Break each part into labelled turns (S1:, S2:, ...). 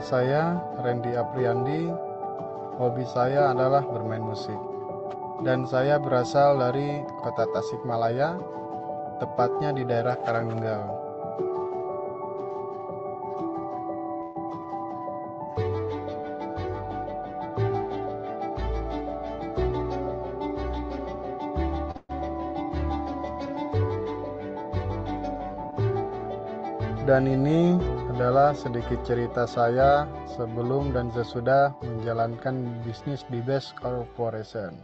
S1: saya Randy Apriandi. Hobi saya adalah bermain musik. Dan saya berasal dari kota Tasikmalaya, tepatnya di daerah Karanggenggam. Dan ini adalah sedikit cerita saya sebelum dan sesudah menjalankan bisnis di Best Corporation.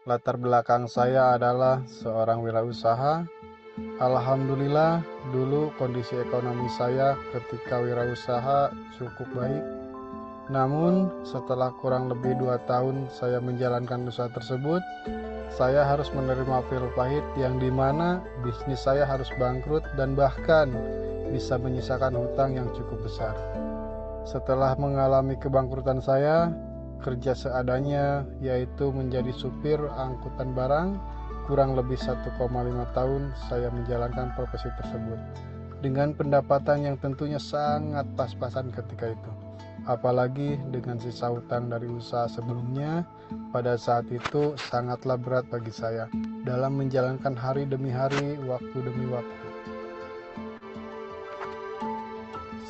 S1: Latar belakang saya adalah seorang wirausaha. Alhamdulillah, dulu kondisi ekonomi saya ketika wirausaha cukup baik. Namun, setelah kurang lebih 2 tahun saya menjalankan usaha tersebut, saya harus menerima pil pahit yang dimana bisnis saya harus bangkrut dan bahkan bisa menyisakan hutang yang cukup besar. Setelah mengalami kebangkrutan saya, kerja seadanya yaitu menjadi supir angkutan barang. Kurang lebih 1,5 tahun saya menjalankan profesi tersebut dengan pendapatan yang tentunya sangat pas-pasan ketika itu. Apalagi dengan sisa hutang dari usaha sebelumnya, pada saat itu sangatlah berat bagi saya dalam menjalankan hari demi hari, waktu demi waktu.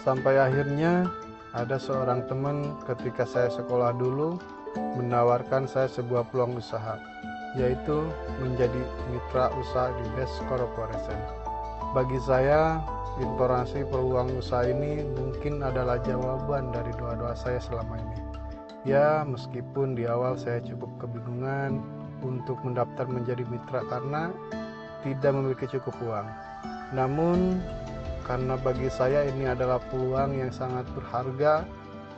S1: Sampai akhirnya ada seorang teman ketika saya sekolah dulu menawarkan saya sebuah peluang usaha, yaitu menjadi mitra usaha di Best Corporation. Bagi saya, informasi peluang usaha ini mungkin adalah jawaban dari doa-doa saya selama ini. Ya, meskipun di awal saya cukup kebingungan untuk mendaftar menjadi mitra karena tidak memiliki cukup uang. Namun, karena bagi saya ini adalah peluang yang sangat berharga,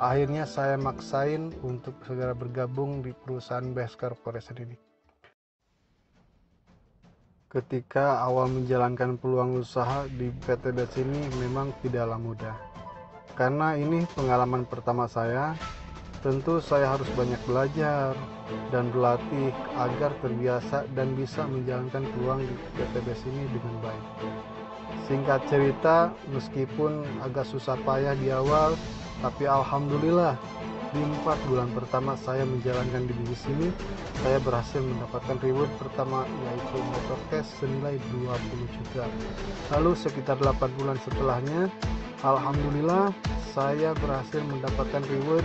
S1: akhirnya saya maksain untuk segera bergabung di perusahaan Best Corporation ini. Ketika awal menjalankan peluang usaha di PT BES ini memang tidaklah mudah. Karena ini pengalaman pertama saya, tentu saya harus banyak belajar dan berlatih agar terbiasa dan bisa menjalankan peluang di PT BES ini dengan baik. Singkat cerita, meskipun agak susah payah di awal, tapi alhamdulillah di 4 bulan pertama saya menjalankan di bisnis ini, saya berhasil mendapatkan reward pertama yaitu motor cash senilai 20 juta. Lalu sekitar 8 bulan setelahnya, alhamdulillah saya berhasil mendapatkan reward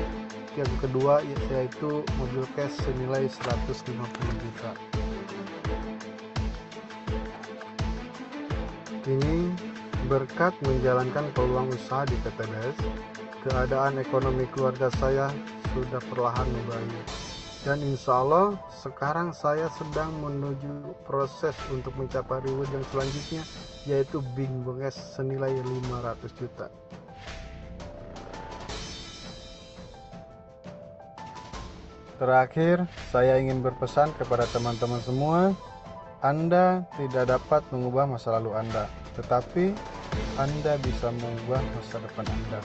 S1: yang kedua yaitu mobil cash senilai 150 juta. Ini berkat menjalankan peluang usaha di PT BES, keadaan ekonomi keluarga saya sudah perlahan membaik. Dan insya Allah sekarang saya sedang menuju proses untuk mencapai reward yang selanjutnya, yaitu Bing Bonges senilai 500 juta. Terakhir, saya ingin berpesan kepada teman-teman semua, Anda tidak dapat mengubah masa lalu Anda, tetapi Anda bisa mengubah masa depan Anda.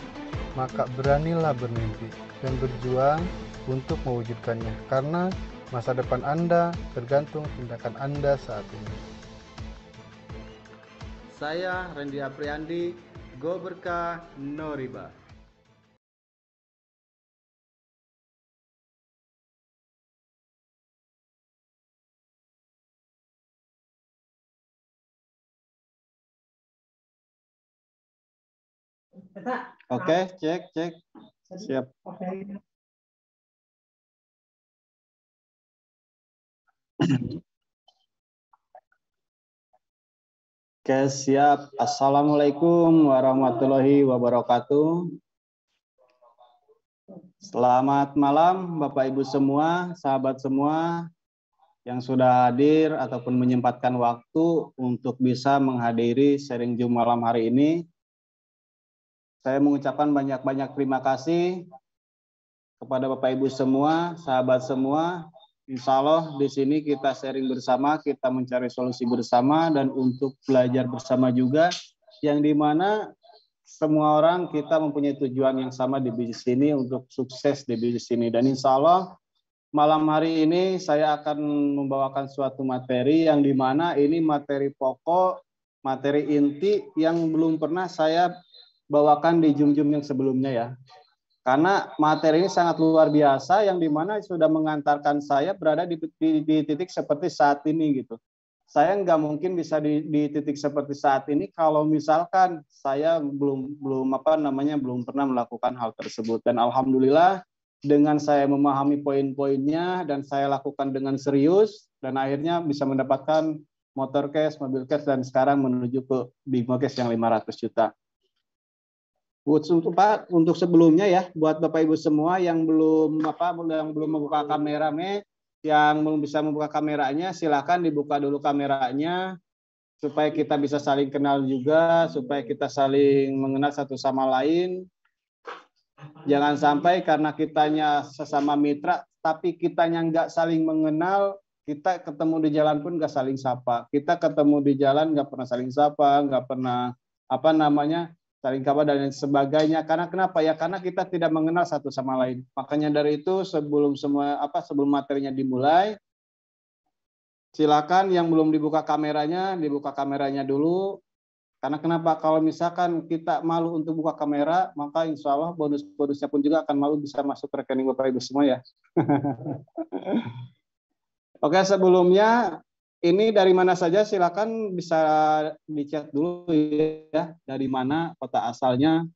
S1: Maka beranilah bermimpi dan berjuang untuk mewujudkannya, karena masa depan Anda tergantung tindakan Anda saat ini.
S2: Saya Randy Apriandi, Go Berkah No Riba.
S3: Oke, cek. Siap. Oke, siap. Assalamualaikum warahmatullahi wabarakatuh. Selamat malam Bapak Ibu semua, sahabat semua yang sudah hadir ataupun menyempatkan waktu untuk bisa menghadiri sharing Zoom malam hari ini. Saya mengucapkan banyak-banyak terima kasih kepada Bapak Ibu semua, sahabat semua. Insya Allah di sini kita sharing bersama, kita mencari solusi bersama dan untuk belajar bersama juga, yang dimana semua orang kita mempunyai tujuan yang sama di bisnis ini untuk sukses di bisnis ini. Dan insya Allah malam hari ini saya akan membawakan suatu materi yang dimana ini materi pokok, materi inti yang belum pernah saya bawakan di jum-jum yang sebelumnya ya. Karena materi ini sangat luar biasa yang dimana sudah mengantarkan saya berada di titik seperti saat ini gitu. Saya nggak mungkin bisa di titik seperti saat ini kalau misalkan saya belum pernah melakukan hal tersebut. Dan alhamdulillah dengan saya memahami poin-poinnya dan saya lakukan dengan serius dan akhirnya bisa mendapatkan motor cash, mobil cash, dan sekarang menuju ke Bimo Cash yang 500 juta. Untuk sebelumnya ya, buat Bapak Ibu semua yang belum membuka kamera, yang belum bisa membuka kameranya, silakan dibuka dulu kameranya supaya kita bisa saling kenal juga, supaya kita saling mengenal satu sama lain. Jangan sampai karena kitanya sesama mitra, tapi kitanya nggak saling mengenal, kita ketemu di jalan pun nggak saling sapa. Kita ketemu di jalan nggak pernah saling sapa, nggak pernah saling kabar dan lain sebagainya. Karena kenapa ya? Karena kita tidak mengenal satu sama lain. Makanya dari itu sebelum materinya dimulai, silakan yang belum dibuka kameranya dulu. Karena kenapa? Kalau misalkan kita malu untuk buka kamera, maka insya Allah bonus-bonusnya pun juga akan malu bisa masuk ke rekening Bapak Ibu semua ya. Oke, sebelumnya ini dari mana saja silakan bisa di-chat dulu ya, dari mana kota asalnya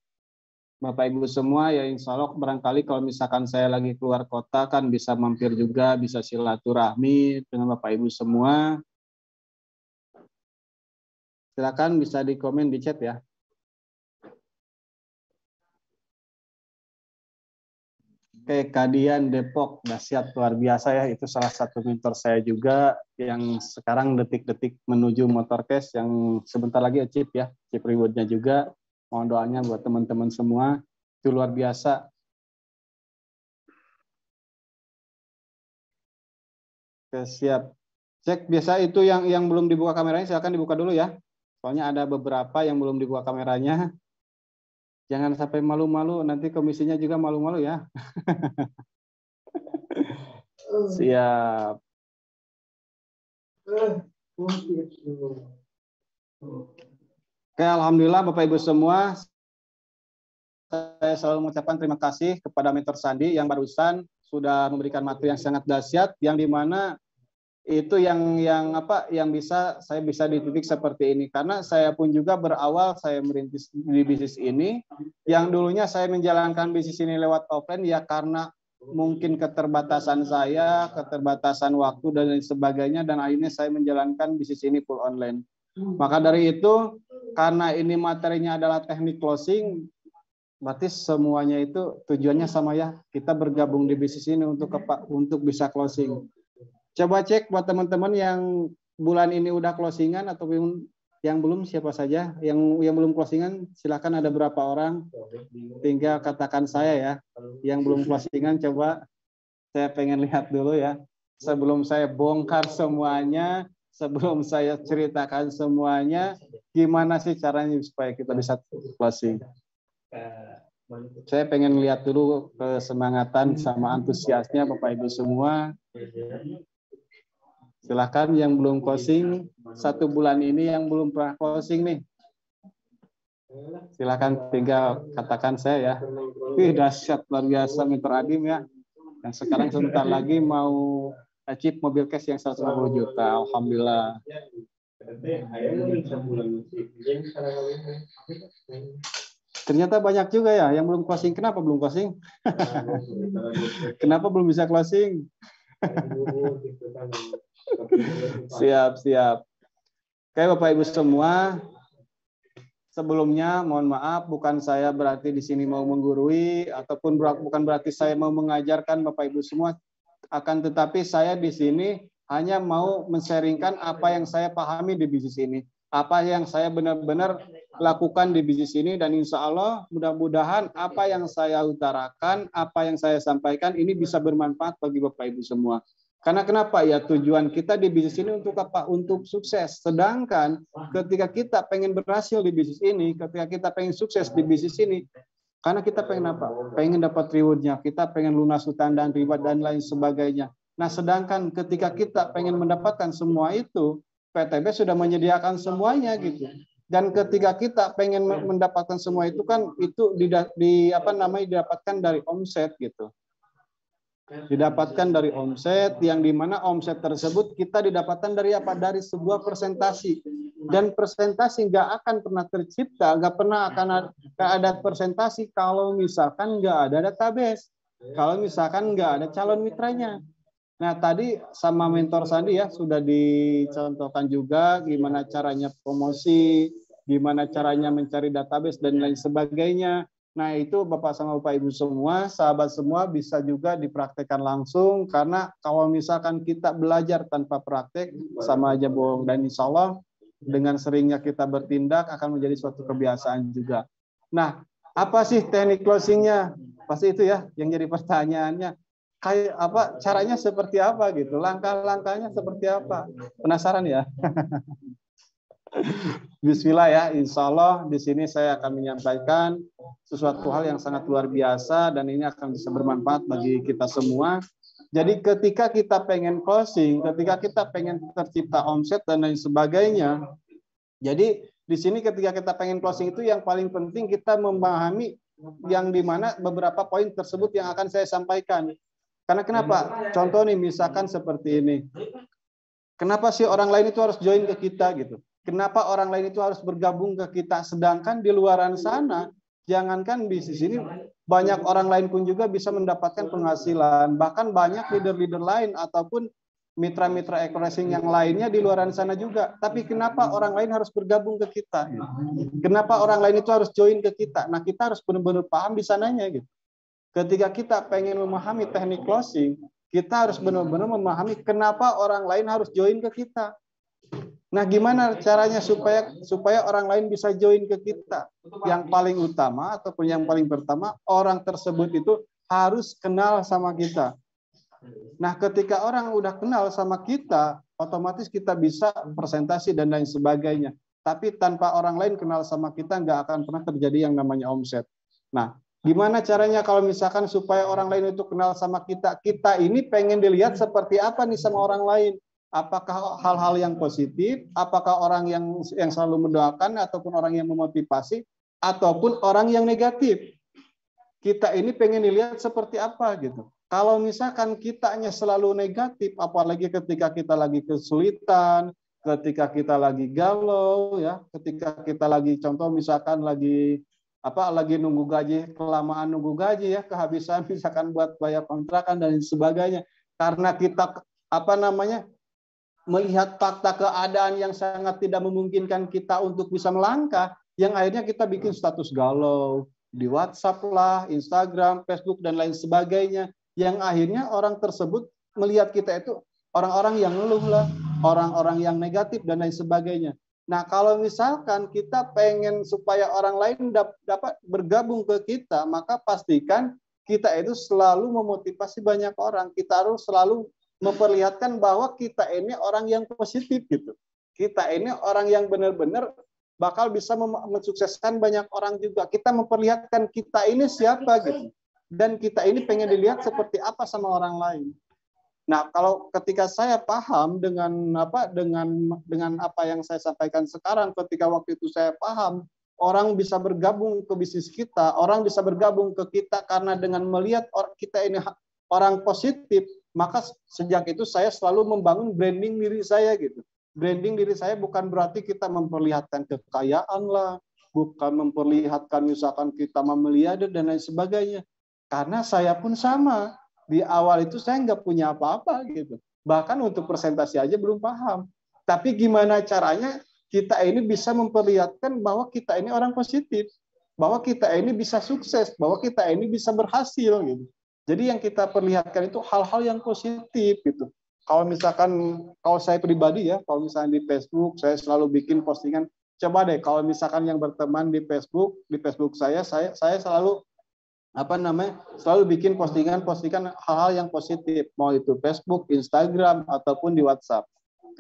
S3: Bapak Ibu semua ya. Insya Allah barangkali kalau misalkan saya lagi keluar kota kan bisa mampir juga, bisa silaturahmi dengan Bapak Ibu semua. Silakan bisa di komen di chat ya. Oke, Kadian Depok, dahsyat luar biasa ya. Itu salah satu mentor saya juga yang sekarang detik-detik menuju motor cash yang sebentar lagi achieve ya. Chip rewardnya juga. Mohon doanya buat teman-teman semua. Itu luar biasa. Oke, siap. Cek biasa itu yang belum dibuka kameranya silakan dibuka dulu ya. Soalnya ada beberapa yang belum dibuka kameranya. Jangan sampai malu-malu, nanti komisinya juga malu-malu ya. Siap. Oke, alhamdulillah Bapak Ibu semua, saya selalu mengucapkan terima kasih kepada Mentor Sandi yang barusan sudah memberikan materi yang sangat dahsyat, yang dimana itu yang bisa saya bisa di titik seperti ini. Karena saya pun juga berawal saya merintis di bisnis ini, yang dulunya saya menjalankan bisnis ini lewat offline ya karena mungkin keterbatasan saya, keterbatasan waktu dan lain sebagainya, dan akhirnya saya menjalankan bisnis ini full online. Maka dari itu, karena ini materinya adalah teknik closing, berarti semuanya itu tujuannya sama ya, kita bergabung di bisnis ini untuk bisa closing. Coba cek buat teman-teman yang bulan ini udah closingan atau yang belum siapa saja. Yang belum closingan silakan, ada berapa orang. Tinggal katakan saya ya. Yang belum closingan coba saya pengen lihat dulu ya. Sebelum saya bongkar semuanya, sebelum saya ceritakan semuanya, gimana sih caranya supaya kita bisa closing. Saya pengen lihat dulu kesemangatan sama antusiasnya Bapak Ibu semua. Silakan yang belum closing 1 bulan ini, yang belum pernah closing nih. Silakan tinggal katakan saya ya. Wih, dahsyat luar biasa Mentor Adim ya. Yang sekarang sebentar lagi mau achieve mobil cash yang 150 juta. Alhamdulillah. Ternyata banyak juga ya yang belum closing. Kenapa belum closing? Kenapa belum bisa closing? Siap. Oke Bapak Ibu semua, sebelumnya mohon maaf, bukan saya berarti di sini mau menggurui ataupun bukan berarti saya mau mengajarkan Bapak Ibu semua, akan tetapi saya di sini hanya mau men-sharingkan apa yang saya pahami di bisnis ini, apa yang saya benar-benar lakukan di bisnis ini, dan insya Allah mudah-mudahan apa yang saya utarakan, apa yang saya sampaikan ini bisa bermanfaat bagi Bapak Ibu semua. Karena kenapa ya, tujuan kita di bisnis ini untuk apa? Untuk sukses. Sedangkan ketika kita pengen berhasil di bisnis ini, ketika kita pengen sukses di bisnis ini, karena kita pengen apa? Pengen dapat rewardnya, kita pengen lunas hutang dan riba dan lain sebagainya. Nah, sedangkan ketika kita pengen mendapatkan semua itu, PTB sudah menyediakan semuanya gitu. Dan ketika kita pengen mendapatkan semua itu kan itu didapatkan dari omset gitu. Didapatkan dari omset yang dimana omset tersebut kita didapatkan dari apa? Dari sebuah presentasi. Dan presentasi nggak akan pernah tercipta, nggak pernah akan ada presentasi kalau misalkan nggak ada database, kalau misalkan nggak ada calon mitranya. Nah, tadi sama mentor Sandi ya sudah dicontohkan juga gimana caranya promosi, gimana caranya mencari database dan lain sebagainya. Nah, itu Bapak sama Bapak Ibu semua, sahabat semua bisa juga dipraktekkan langsung karena kalau misalkan kita belajar tanpa praktek sama aja bohong, dan insya Allah dengan seringnya kita bertindak akan menjadi suatu kebiasaan juga. Nah, apa sih teknik closingnya? Pasti itu ya yang jadi pertanyaannya. Kayak apa caranya seperti apa gitu, langkah-langkahnya seperti apa, penasaran ya? Bismillah ya, insya Allah di sini saya akan menyampaikan sesuatu hal yang sangat luar biasa dan ini akan bisa bermanfaat bagi kita semua. Jadi ketika kita pengen closing, ketika kita pengen tercipta omset dan lain sebagainya, jadi di sini ketika kita pengen closing itu yang paling penting kita memahami yang dimana beberapa poin tersebut yang akan saya sampaikan. Karena kenapa? Contoh nih, misalkan seperti ini. Kenapa sih orang lain itu harus join ke kita gitu? Kenapa orang lain itu harus bergabung ke kita? Sedangkan di luaran sana, jangankan bisnis ini, banyak orang lain pun juga bisa mendapatkan penghasilan. Bahkan banyak leader-leader lain ataupun mitra-mitra e-racing yang lainnya di luaran sana juga. Tapi kenapa orang lain harus bergabung ke kita? Kenapa orang lain itu harus join ke kita? Nah, kita harus benar-benar paham di sananya gitu. Ketika kita pengen memahami teknik closing, kita harus benar-benar memahami kenapa orang lain harus join ke kita. Nah, gimana caranya supaya orang lain bisa join ke kita? Yang paling utama ataupun yang paling pertama, orang tersebut itu harus kenal sama kita. Nah, ketika orang udah kenal sama kita, otomatis kita bisa presentasi dan lain sebagainya. Tapi tanpa orang lain kenal sama kita, nggak akan pernah terjadi yang namanya omset. Nah, gimana caranya kalau misalkan supaya orang lain itu kenal sama kita? Kita ini pengen dilihat seperti apa nih sama orang lain? Apakah hal-hal yang positif? Apakah orang yang selalu mendoakan ataupun orang yang memotivasi ataupun orang yang negatif? Kita ini pengen dilihat seperti apa gitu. Kalau misalkan kitanya selalu negatif, apalagi ketika kita lagi kesulitan, ketika kita lagi galau ya, ketika kita lagi contoh misalkan lagi nunggu gaji, kelamaan nunggu gaji ya, kehabisan misalkan buat bayar kontrakan dan sebagainya. Karena kita melihat fakta keadaan yang sangat tidak memungkinkan kita untuk bisa melangkah, yang akhirnya kita bikin status galau di WhatsApp lah, Instagram, Facebook dan lain sebagainya, yang akhirnya orang tersebut melihat kita itu orang-orang yang ngeluh lah, orang-orang yang negatif dan lain sebagainya. Nah, kalau misalkan kita pengen supaya orang lain dapat bergabung ke kita, maka pastikan kita itu selalu memotivasi banyak orang. Kita harus selalu memperlihatkan bahwa kita ini orang yang positif gitu. Kita ini orang yang benar-benar bakal bisa mensukseskan banyak orang juga. Kita memperlihatkan kita ini siapa gitu. Dan kita ini pengen dilihat seperti apa sama orang lain. Nah, kalau ketika saya paham dengan apa yang saya sampaikan sekarang, ketika waktu itu saya paham, orang bisa bergabung ke bisnis kita, orang bisa bergabung ke kita karena dengan melihat kita ini orang positif, maka sejak itu saya selalu membangun branding diri saya gitu. Branding diri saya bukan berarti kita memperlihatkan kekayaan lah, bukan memperlihatkan misalkan kita miliarder dan lain sebagainya. Karena saya pun sama. Di awal itu saya nggak punya apa-apa gitu. Bahkan untuk presentasi aja belum paham. Tapi gimana caranya kita ini bisa memperlihatkan bahwa kita ini orang positif, bahwa kita ini bisa sukses, bahwa kita ini bisa berhasil gitu. Jadi yang kita perlihatkan itu hal-hal yang positif gitu. Kalau saya pribadi ya, kalau misalnya di Facebook saya selalu bikin postingan. Coba deh kalau misalkan yang berteman di Facebook saya selalu selalu bikin postingan hal-hal yang positif, mau itu Facebook, Instagram, ataupun di WhatsApp.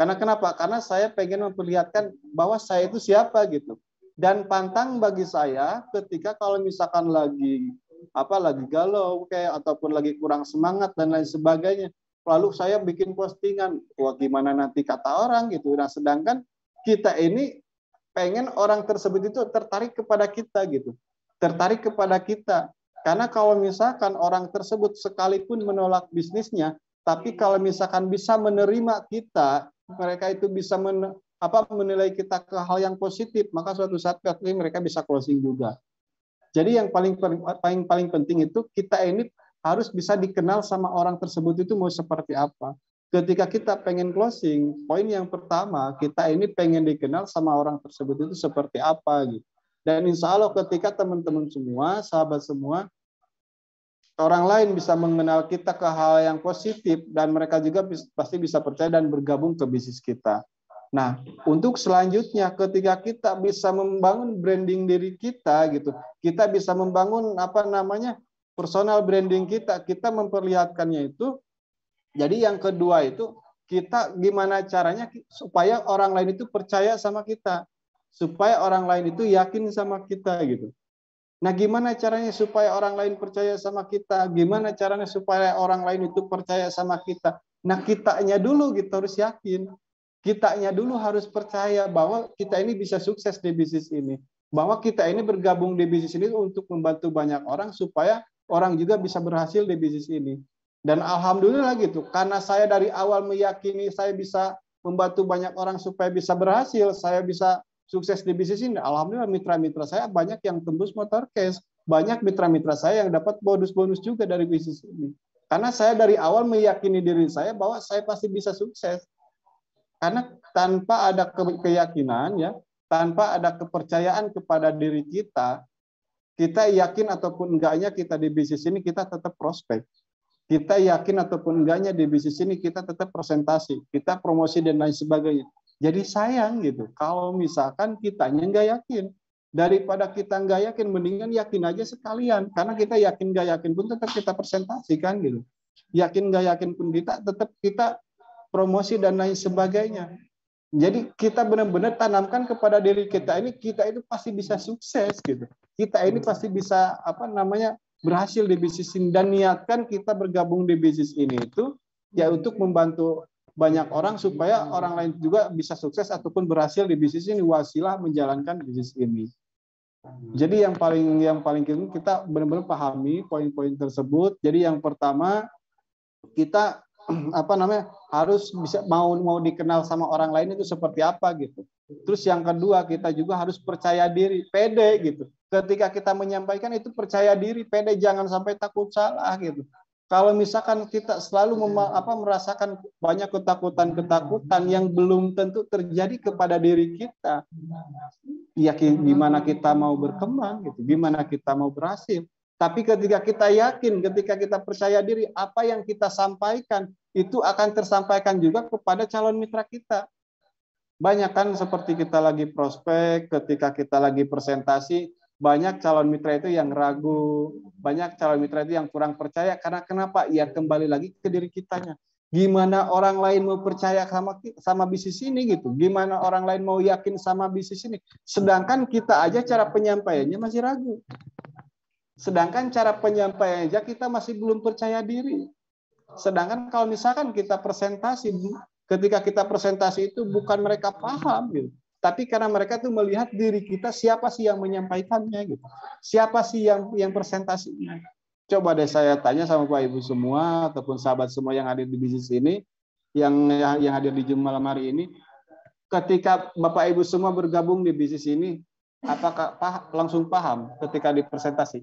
S3: Karena kenapa? Karena saya pengen memperlihatkan bahwa saya itu siapa gitu. Dan pantang bagi saya ketika kalau misalkan lagi galau ataupun lagi kurang semangat dan lain sebagainya, lalu saya bikin postingan, wah gimana nanti kata orang gitu. Nah, sedangkan kita ini pengen orang tersebut itu tertarik kepada kita gitu. Tertarik kepada kita. Karena kalau misalkan orang tersebut sekalipun menolak bisnisnya, tapi kalau misalkan bisa menerima kita, mereka itu bisa menilai kita ke hal yang positif, maka suatu saat mereka bisa closing juga. Jadi yang paling penting itu kita ini harus bisa dikenal sama orang tersebut itu mau seperti apa. Ketika kita pengen closing, poin yang pertama, kita ini pengen dikenal sama orang tersebut itu seperti apa gitu. Dan insya Allah ketika teman-teman semua, sahabat semua, orang lain bisa mengenal kita ke hal yang positif dan mereka juga pasti bisa percaya dan bergabung ke bisnis kita. Nah, untuk selanjutnya ketika kita bisa membangun branding diri kita gitu, kita bisa membangun personal branding kita memperlihatkannya itu. Jadi yang kedua itu kita gimana caranya supaya orang lain itu percaya sama kita, supaya orang lain itu yakin sama kita gitu. Nah, gimana caranya supaya orang lain percaya sama kita? Gimana caranya supaya orang lain itu percaya sama kita? Nah, kitanya dulu gitu harus yakin. Kitanya dulu harus percaya bahwa kita ini bisa sukses di bisnis ini. Bahwa kita ini bergabung di bisnis ini untuk membantu banyak orang supaya orang juga bisa berhasil di bisnis ini. Dan alhamdulillah gitu, karena saya dari awal meyakini saya bisa membantu banyak orang supaya bisa berhasil, saya bisa sukses di bisnis ini. Alhamdulillah mitra-mitra saya banyak yang tembus motorcase, banyak mitra-mitra saya yang dapat bonus-bonus juga dari bisnis ini. Karena saya dari awal meyakini diri saya bahwa saya pasti bisa sukses. Karena tanpa ada keyakinan ya, tanpa ada kepercayaan kepada diri kita yakin ataupun enggaknya kita di bisnis ini kita tetap prospek. Kita yakin ataupun enggaknya di bisnis ini kita tetap presentasi, kita promosi dan lain sebagainya. Jadi sayang gitu, kalau misalkan kitanya nggak yakin. Daripada kita nggak yakin, mendingan yakin aja sekalian. Karena kita yakin nggak yakin pun tetap kita presentasikan gitu. Yakin nggak yakin pun tetap kita promosi dan lain sebagainya. Jadi kita benar-benar tanamkan kepada diri kita ini, kita itu pasti bisa sukses gitu. Kita ini pasti bisa berhasil di bisnis ini, dan niatkan kita bergabung di bisnis ini itu ya untuk membantu banyak orang supaya orang lain juga bisa sukses ataupun berhasil di bisnis ini, wasilah menjalankan bisnis ini. Jadi yang paling kita benar-benar pahami poin-poin tersebut. Jadi yang pertama kita harus bisa mau dikenal sama orang lain itu seperti apa gitu. Terus yang kedua kita juga harus percaya diri, pede gitu. Ketika kita menyampaikan itu percaya diri, pede, jangan sampai takut salah gitu. Kalau misalkan kita selalu merasakan banyak ketakutan yang belum tentu terjadi kepada diri kita, ya gimana kita mau berkembang gitu, gimana kita mau berhasil. Tapi ketika kita yakin, ketika kita percaya diri, apa yang kita sampaikan itu akan tersampaikan juga kepada calon mitra kita. Banyak kan seperti kita lagi prospek, ketika kita lagi presentasi, banyak calon mitra itu yang ragu, banyak calon mitra itu yang kurang percaya. Karena kenapa? Ya kembali lagi ke diri kitanya. Gimana orang lain mau percaya sama bisnis ini gitu? Gimana orang lain mau yakin sama bisnis ini? Sedangkan kita aja cara penyampaiannya masih ragu. Sedangkan cara penyampaian aja kita masih belum percaya diri. Sedangkan kalau misalkan kita presentasi, ketika kita presentasi itu bukan mereka paham gitu. Tapi karena mereka tuh melihat diri kita, siapa sih yang menyampaikannya gitu. Siapa sih yang presentasinya. Coba deh saya tanya sama Bapak Ibu semua ataupun sahabat semua yang hadir di bisnis ini, yang hadir di Zoom malam hari ini, ketika Bapak Ibu semua bergabung di bisnis ini, apakah langsung paham ketika di presentasi?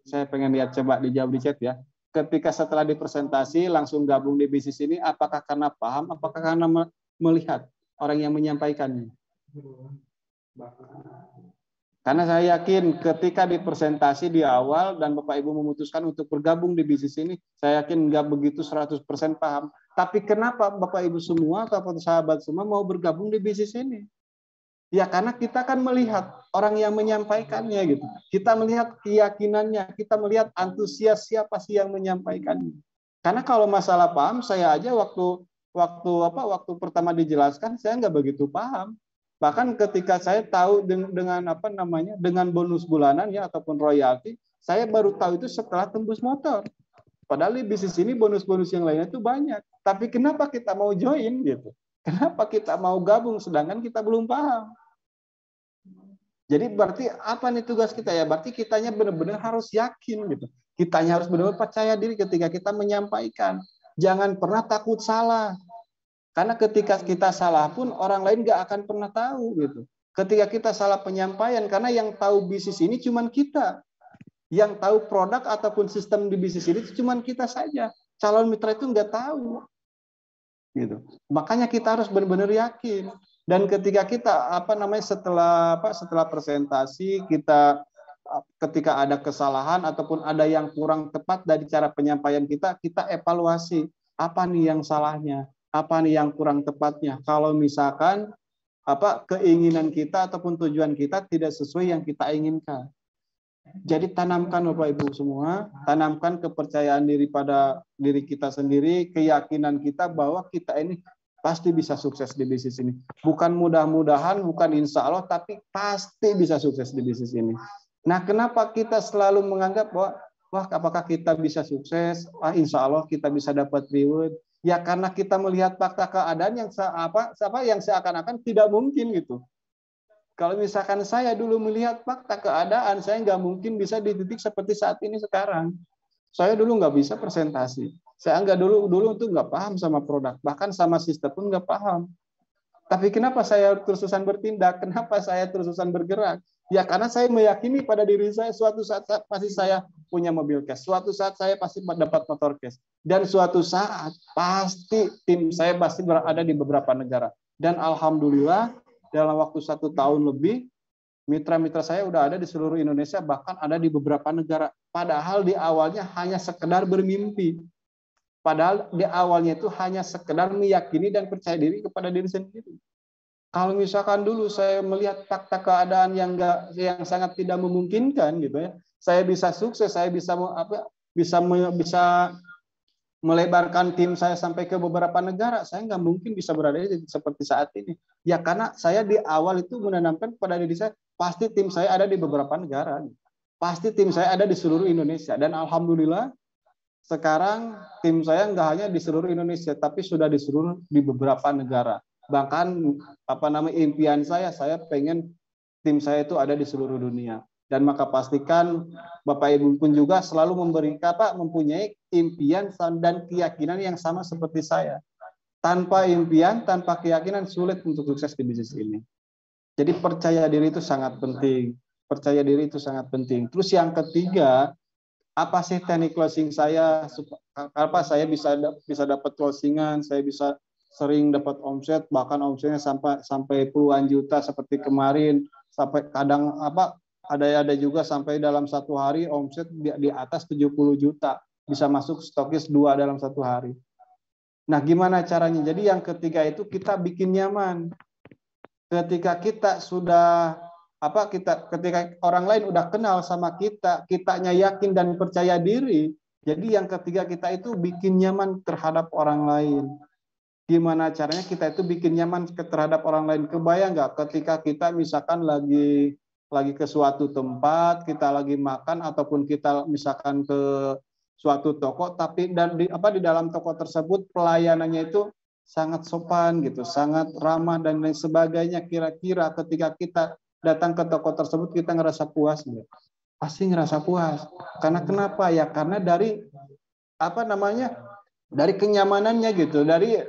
S3: Saya pengen lihat, coba dijawab di chat ya. Ketika setelah dipresentasi langsung gabung di bisnis ini, apakah karena paham, apakah karena melihat orang yang menyampaikannya? Karena saya yakin ketika dipresentasi di awal dan Bapak Ibu memutuskan untuk bergabung di bisnis ini, saya yakin nggak begitu 100% paham. Tapi kenapa Bapak Ibu semua ataupun sahabat semua mau bergabung di bisnis ini? Ya karena kita kan melihat orang yang menyampaikannya gitu. Kita melihat keyakinannya, kita melihat antusias siapa sih yang menyampaikannya. Karena kalau masalah paham, saya aja waktu pertama dijelaskan saya nggak begitu paham. Bahkan ketika saya tahu dengan bonus bulanan ya ataupun royalti, saya baru tahu itu setelah tembus motor. Padahal di bisnis ini bonus-bonus yang lainnya itu banyak. Tapi kenapa kita mau join gitu? Kenapa kita mau gabung sedangkan kita belum paham? Jadi berarti apa nih tugas kita ya? Berarti kitanya benar-benar harus yakin gitu. Kitanya harus benar-benar percaya diri ketika kita menyampaikan. Jangan pernah takut salah. Karena ketika kita salah pun orang lain nggak akan pernah tahu gitu. Ketika kita salah penyampaian, karena yang tahu bisnis ini cuma kita. Yang tahu produk ataupun sistem di bisnis ini cuma kita saja. Calon mitra itu nggak tahu. Gitu. Makanya kita harus benar-benar yakin. Dan ketika kita setelah presentasi kita ketika ada kesalahan ataupun ada yang kurang tepat dari cara penyampaian kita evaluasi apa nih yang salahnya, apa nih yang kurang tepatnya. Kalau misalkan keinginan kita ataupun tujuan kita tidak sesuai yang kita inginkan. Jadi tanamkan Bapak Ibu semua, tanamkan kepercayaan diri pada diri kita sendiri, keyakinan kita bahwa kita ini pasti bisa sukses di bisnis ini. Bukan mudah-mudahan, bukan insya Allah, tapi pasti bisa sukses di bisnis ini. Nah, kenapa kita selalu menganggap bahwa apakah kita bisa sukses? Insya Allah kita bisa dapat reward. Ya karena kita melihat fakta keadaan yang seakan-akan tidak mungkin gitu. Kalau misalkan saya dulu melihat fakta keadaan, saya nggak mungkin bisa di titik seperti saat ini sekarang. Saya dulu nggak bisa presentasi. Saya dulu tuh nggak paham sama produk, bahkan sama sistem pun nggak paham. Tapi kenapa saya terus-terusan bertindak? Kenapa saya terus-terusan bergerak? Ya karena saya meyakini pada diri saya suatu saat pasti saya punya mobil cash, suatu saat saya pasti dapat motor cash, dan suatu saat pasti tim saya pasti berada di beberapa negara. Dan alhamdulillah dalam waktu 1 tahun lebih, mitra-mitra saya udah ada di seluruh Indonesia, bahkan ada di beberapa negara. Padahal di awalnya hanya sekedar bermimpi. Padahal di awalnya itu hanya sekedar meyakini dan percaya diri kepada diri sendiri. Kalau misalkan dulu saya melihat fakta keadaan yang sangat tidak memungkinkan gitu ya, saya bisa sukses, saya bisa melebarkan tim saya sampai ke beberapa negara, saya nggak mungkin bisa berada seperti saat ini. Ya karena saya di awal itu menanamkan pada diri saya, pasti tim saya ada di beberapa negara, pasti tim saya ada di seluruh Indonesia. Dan alhamdulillah sekarang tim saya nggak hanya di seluruh Indonesia, tapi sudah di beberapa negara. Bahkan impian saya pengen tim saya itu ada di seluruh dunia. Dan maka pastikan Bapak Ibu pun juga selalu mempunyai impian dan keyakinan yang sama seperti saya. Tanpa impian, tanpa keyakinan sulit untuk sukses di bisnis ini. Jadi percaya diri itu sangat penting. Percaya diri itu sangat penting. Terus yang ketiga, apa sih teknik closing saya? Apa saya bisa dapat closingan, saya bisa sering dapat omset, bahkan omsetnya sampai puluhan juta seperti kemarin, sampai kadang ada juga sampai dalam 1 hari omset di atas 70 juta, bisa masuk stokis 2 dalam 1 hari. Nah, gimana caranya? Jadi yang ketiga itu kita bikin nyaman. Ketika kita sudah ketika orang lain udah kenal sama kita, kitanya yakin dan percaya diri. Jadi yang ketiga kita itu bikin nyaman terhadap orang lain. Gimana caranya kita itu bikin nyaman terhadap orang lain? Kebayang nggak ketika kita misalkan lagi ke suatu tempat, kita lagi makan ataupun kita misalkan ke suatu toko, tapi di dalam toko tersebut pelayanannya itu sangat sopan gitu, sangat ramah dan lain sebagainya. Kira-kira ketika kita datang ke toko tersebut kita ngerasa puas nggak? Pasti ngerasa puas. Karena kenapa ya? Karena dari dari kenyamanannya gitu, dari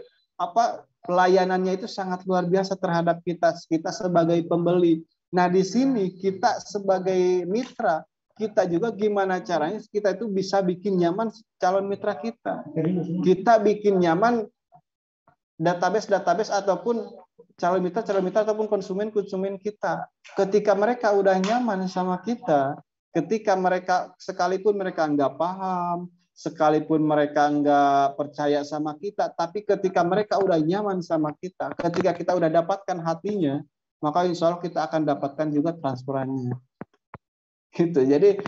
S3: pelayanannya itu sangat luar biasa terhadap kita sebagai pembeli. Nah, di sini kita sebagai mitra, kita juga gimana caranya kita itu bisa bikin nyaman calon mitra kita. Kita bikin nyaman database ataupun calon mitra ataupun konsumen kita. Ketika mereka udah nyaman sama kita, ketika mereka sekalipun mereka nggak paham, sekalipun mereka nggak percaya sama kita, tapi ketika mereka udah nyaman sama kita, ketika kita udah dapatkan hatinya, maka insya Allah kita akan dapatkan juga transferannya. Gitu. Jadi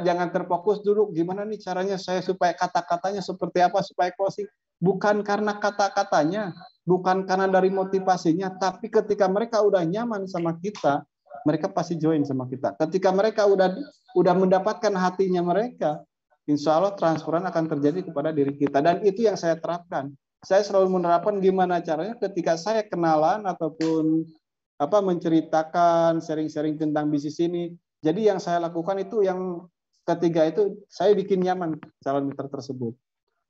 S3: jangan terfokus dulu gimana nih caranya saya supaya kata-katanya seperti apa supaya closing. Bukan karena kata-katanya, bukan karena dari motivasinya, tapi ketika mereka udah nyaman sama kita, mereka pasti join sama kita. Ketika mereka udah mendapatkan hatinya mereka, insya Allah transferan akan terjadi kepada diri kita. Dan itu yang saya terapkan. Saya selalu menerapkan gimana caranya ketika saya kenalan ataupun menceritakan, sharing-sharing tentang bisnis ini. Jadi yang saya lakukan itu yang ketiga itu saya bikin nyaman calon mitra tersebut.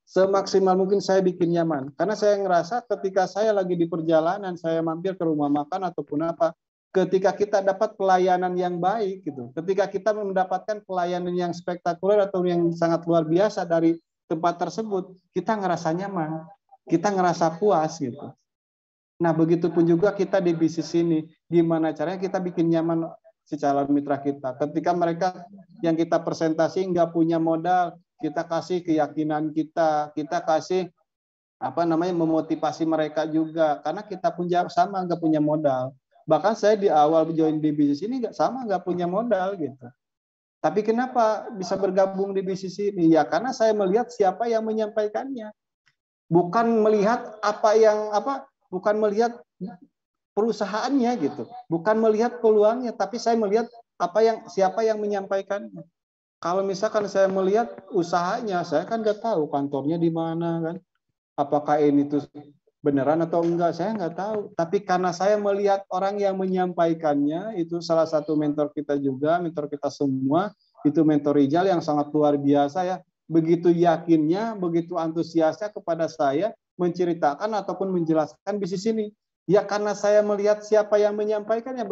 S3: Semaksimal mungkin saya bikin nyaman. Karena saya ngerasa ketika saya lagi di perjalanan, saya mampir ke rumah makan ataupun apa, ketika kita dapat pelayanan yang baik gitu, ketika kita mendapatkan pelayanan yang spektakuler atau yang sangat luar biasa dari tempat tersebut, kita ngerasa nyaman, kita ngerasa puas gitu. Nah, begitupun juga kita di bisnis ini, gimana caranya kita bikin nyaman si calon mitra kita. Ketika mereka yang kita presentasi nggak punya modal, kita kasih keyakinan kita kasih memotivasi mereka juga, karena kita pun sama nggak punya modal. Bahkan saya di awal join di bisnis ini nggak punya modal gitu. Tapi kenapa bisa bergabung di bisnis ini? Ya karena saya melihat siapa yang menyampaikannya, bukan melihat bukan melihat perusahaannya gitu, bukan melihat peluangnya, tapi saya melihat siapa yang menyampaikannya. Kalau misalkan saya melihat usahanya, saya kan nggak tahu kantornya di mana kan, apakah ini tuh beneran atau enggak, saya nggak tahu. Tapi karena saya melihat orang yang menyampaikannya, itu salah satu mentor kita juga, mentor kita semua, itu mentor Rijal yang sangat luar biasa ya. Begitu yakinnya, begitu antusiasnya kepada saya, menceritakan ataupun menjelaskan bisnis ini. Ya karena saya melihat siapa yang menyampaikannya,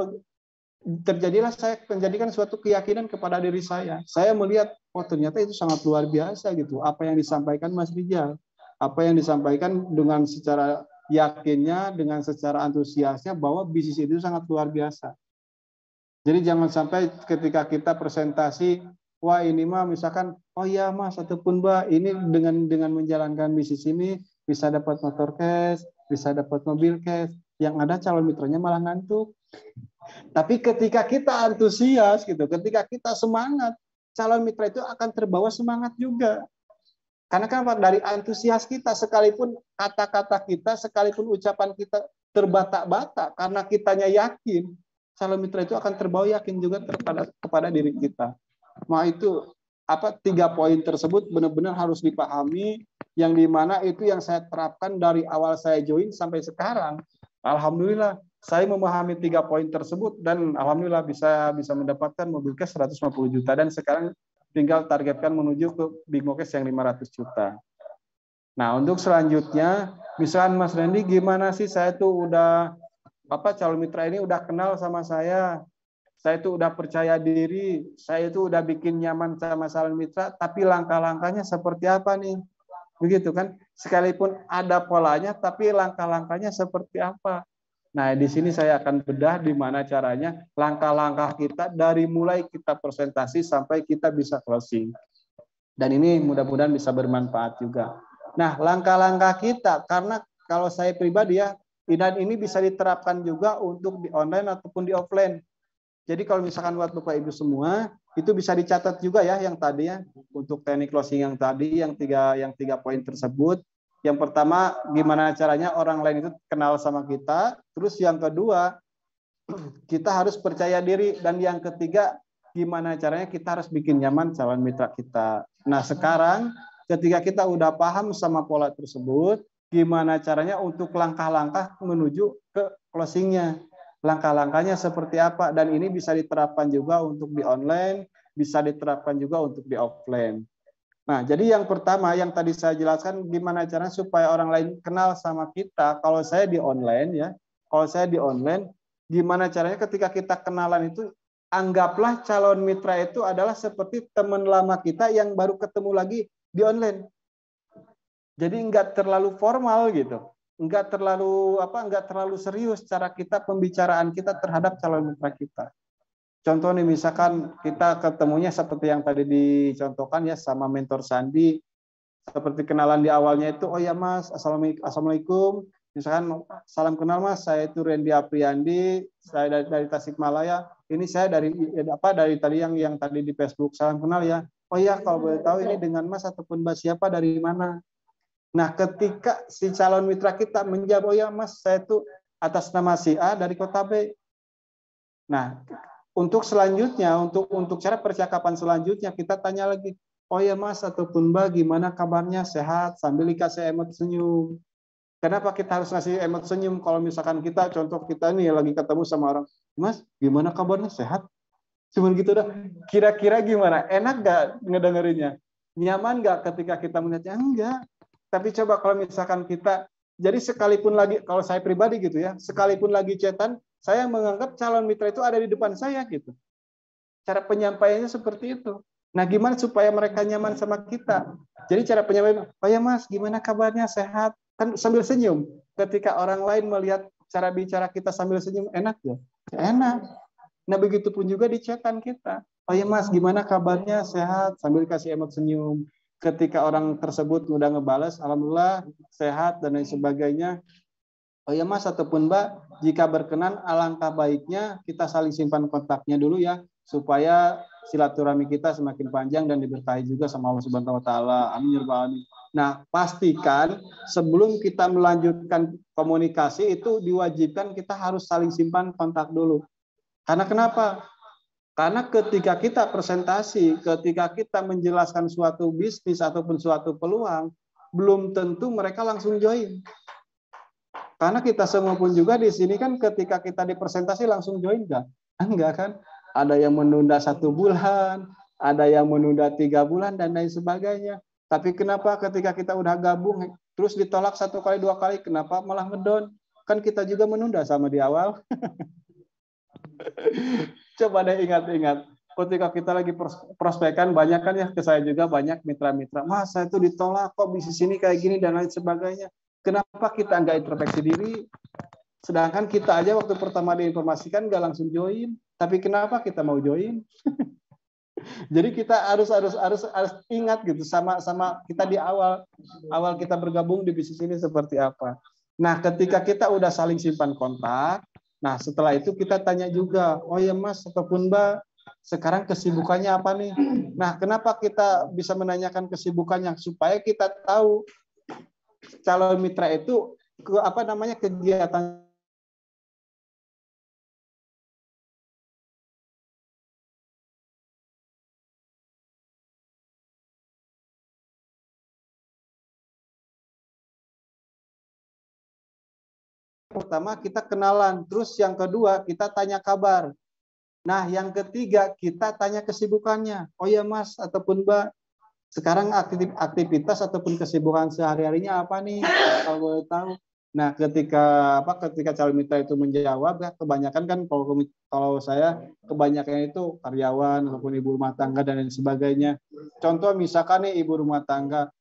S3: saya menjadikan suatu keyakinan kepada diri saya. Saya melihat, oh ternyata itu sangat luar biasa gitu. Apa yang disampaikan Mas Rijal, apa yang disampaikan dengan secara yakinnya, dengan secara antusiasnya bahwa bisnis itu sangat luar biasa. Jadi jangan sampai ketika kita presentasi, wah ini mah misalkan, oh iya Mas ataupun Mbak, ini dengan menjalankan bisnis ini bisa dapat motor cash, bisa dapat mobil cash, yang ada calon mitranya malah ngantuk. Tapi ketika kita antusias gitu, ketika kita semangat, calon mitra itu akan terbawa semangat juga. Karena kan dari antusias kita, sekalipun kata-kata kita, sekalipun ucapan kita terbata-bata, karena kitanya yakin, calon mitra itu akan terbawa yakin juga kepada diri kita. Nah itu 3 poin tersebut benar-benar harus dipahami, yang dimana itu yang saya terapkan dari awal saya join sampai sekarang. Alhamdulillah saya memahami 3 poin tersebut dan alhamdulillah bisa mendapatkan mobil cash 150 juta dan sekarang tinggal targetkan menuju ke Big Cash yang 500 juta. Nah, untuk selanjutnya, misalkan Mas Randy, gimana sih saya tuh udah calon mitra ini udah kenal sama saya tuh udah percaya diri, saya itu udah bikin nyaman sama calon mitra, tapi langkah-langkahnya seperti apa nih? Begitu kan? Sekalipun ada polanya, tapi langkah-langkahnya seperti apa? Nah, di sini saya akan bedah di mana caranya langkah-langkah kita dari mulai kita presentasi sampai kita bisa closing. Dan ini mudah-mudahan bisa bermanfaat juga. Nah, langkah-langkah kita, karena kalau saya pribadi ya, dan ini bisa diterapkan juga untuk di online ataupun di offline. Jadi kalau misalkan buat Bapak Ibu semua, itu bisa dicatat juga ya yang tadi ya, untuk teknik closing yang tadi, yang tiga poin tersebut. Yang pertama, gimana caranya orang lain itu kenal sama kita. Terus yang kedua, kita harus percaya diri. Dan yang ketiga, gimana caranya kita harus bikin nyaman calon mitra kita. Nah sekarang, ketika kita udah paham sama pola tersebut, gimana caranya untuk langkah-langkah menuju ke closingnya. Langkah-langkahnya seperti apa. Dan ini bisa diterapkan juga untuk di online, bisa diterapkan juga untuk di offline. Nah, jadi yang pertama yang tadi saya jelaskan gimana caranya supaya orang lain kenal sama kita. Kalau saya di online ya, gimana caranya ketika kita kenalan itu anggaplah calon mitra itu adalah seperti teman lama kita yang baru ketemu lagi di online. Jadi nggak terlalu formal gitu, nggak terlalu serius cara kita pembicaraan kita terhadap calon mitra kita. Contoh nih, misalkan kita ketemunya seperti yang tadi dicontohkan ya sama mentor Sandi, seperti kenalan di awalnya itu, oh ya Mas, Assalamualaikum, misalkan salam kenal Mas, saya itu Randy Apriandi, saya dari Tasikmalaya, ini saya dari tadi yang tadi di Facebook, salam kenal ya, oh ya kalau boleh tahu ini dengan Mas ataupun Mbak siapa dari mana. Nah ketika si calon mitra kita menjawab, oh ya Mas, saya itu atas nama si A dari kota B. Nah, untuk selanjutnya, untuk cara percakapan selanjutnya, kita tanya lagi, oh ya Mas ataupun Mbak, gimana kabarnya, sehat, sambil dikasih emot senyum. Kenapa kita harus ngasih emot senyum kalau misalkan kita, contoh kita nih lagi ketemu sama orang, Mas, gimana kabarnya, sehat? Cuman gitu dah. Kira-kira gimana? Enak gak ngedengerinnya? Nyaman gak ketika kita melihatnya? Enggak. Tapi coba kalau misalkan kita, jadi sekalipun lagi, kalau saya pribadi gitu ya, sekalipun lagi chatan, saya menganggap calon mitra itu ada di depan saya gitu. Cara penyampaiannya seperti itu. Nah, gimana supaya mereka nyaman sama kita? Jadi cara penyampaian, oh ya Mas, gimana kabarnya, sehat? Kan sambil senyum. Ketika orang lain melihat cara bicara kita sambil senyum, enak ya? Enak. Nah, begitu pun juga di chatan kita. Oh ya Mas, gimana kabarnya, sehat? Sambil kasih emot senyum. Ketika orang tersebut udah ngebales, alhamdulillah, sehat, dan lain sebagainya. Oh ya Mas ataupun Mbak, jika berkenan alangkah baiknya kita saling simpan kontaknya dulu ya, supaya silaturahmi kita semakin panjang dan diberkahi juga sama Allah Subhanahu wa taala. Amin ya rabbal alamin. Nah, pastikan sebelum kita melanjutkan komunikasi itu diwajibkan kita harus saling simpan kontak dulu. Karena kenapa? Karena ketika kita presentasi, ketika kita menjelaskan suatu bisnis ataupun suatu peluang, belum tentu mereka langsung join. Karena kita semua pun juga di sini kan ketika kita dipresentasi langsung join nggak? Enggak kan? Ada yang menunda 1 bulan, ada yang menunda 3 bulan dan lain sebagainya. Tapi kenapa ketika kita udah gabung terus ditolak 1 kali 2 kali, kenapa malah ngedon? Kan kita juga menunda sama di awal. Coba deh ingat-ingat. Ketika kita lagi prospekan, banyak kan ya, ke saya juga banyak mitra-mitra. Mas, saya itu ditolak kok bisnis ini kayak gini dan lain sebagainya. Kenapa kita nggak introspeksi diri? Sedangkan kita aja waktu pertama diinformasikan nggak langsung join. Tapi kenapa kita mau join? Jadi kita harus ingat gitu sama kita di awal kita bergabung di bisnis ini seperti apa. Nah, ketika kita udah saling simpan kontak, nah setelah itu kita tanya juga, oh ya Mas ataupun Mbak, sekarang kesibukannya apa nih? Nah, kenapa kita bisa menanyakan kesibukannya? Supaya kita tahu calon mitra itu kegiatan pertama kita kenalan, terus yang kedua kita tanya kabar. Nah, yang ketiga kita tanya kesibukannya. Oh ya Mas ataupun Mbak, sekarang aktivitas ataupun kesibukan sehari-harinya apa nih? Kalau boleh tahu. Nah, ketika calon mitra itu menjawab, ya, kebanyakan kan kalau saya kebanyakan itu karyawan ataupun ibu rumah tangga dan lain sebagainya. Contoh misalkan nih ibu rumah tangga.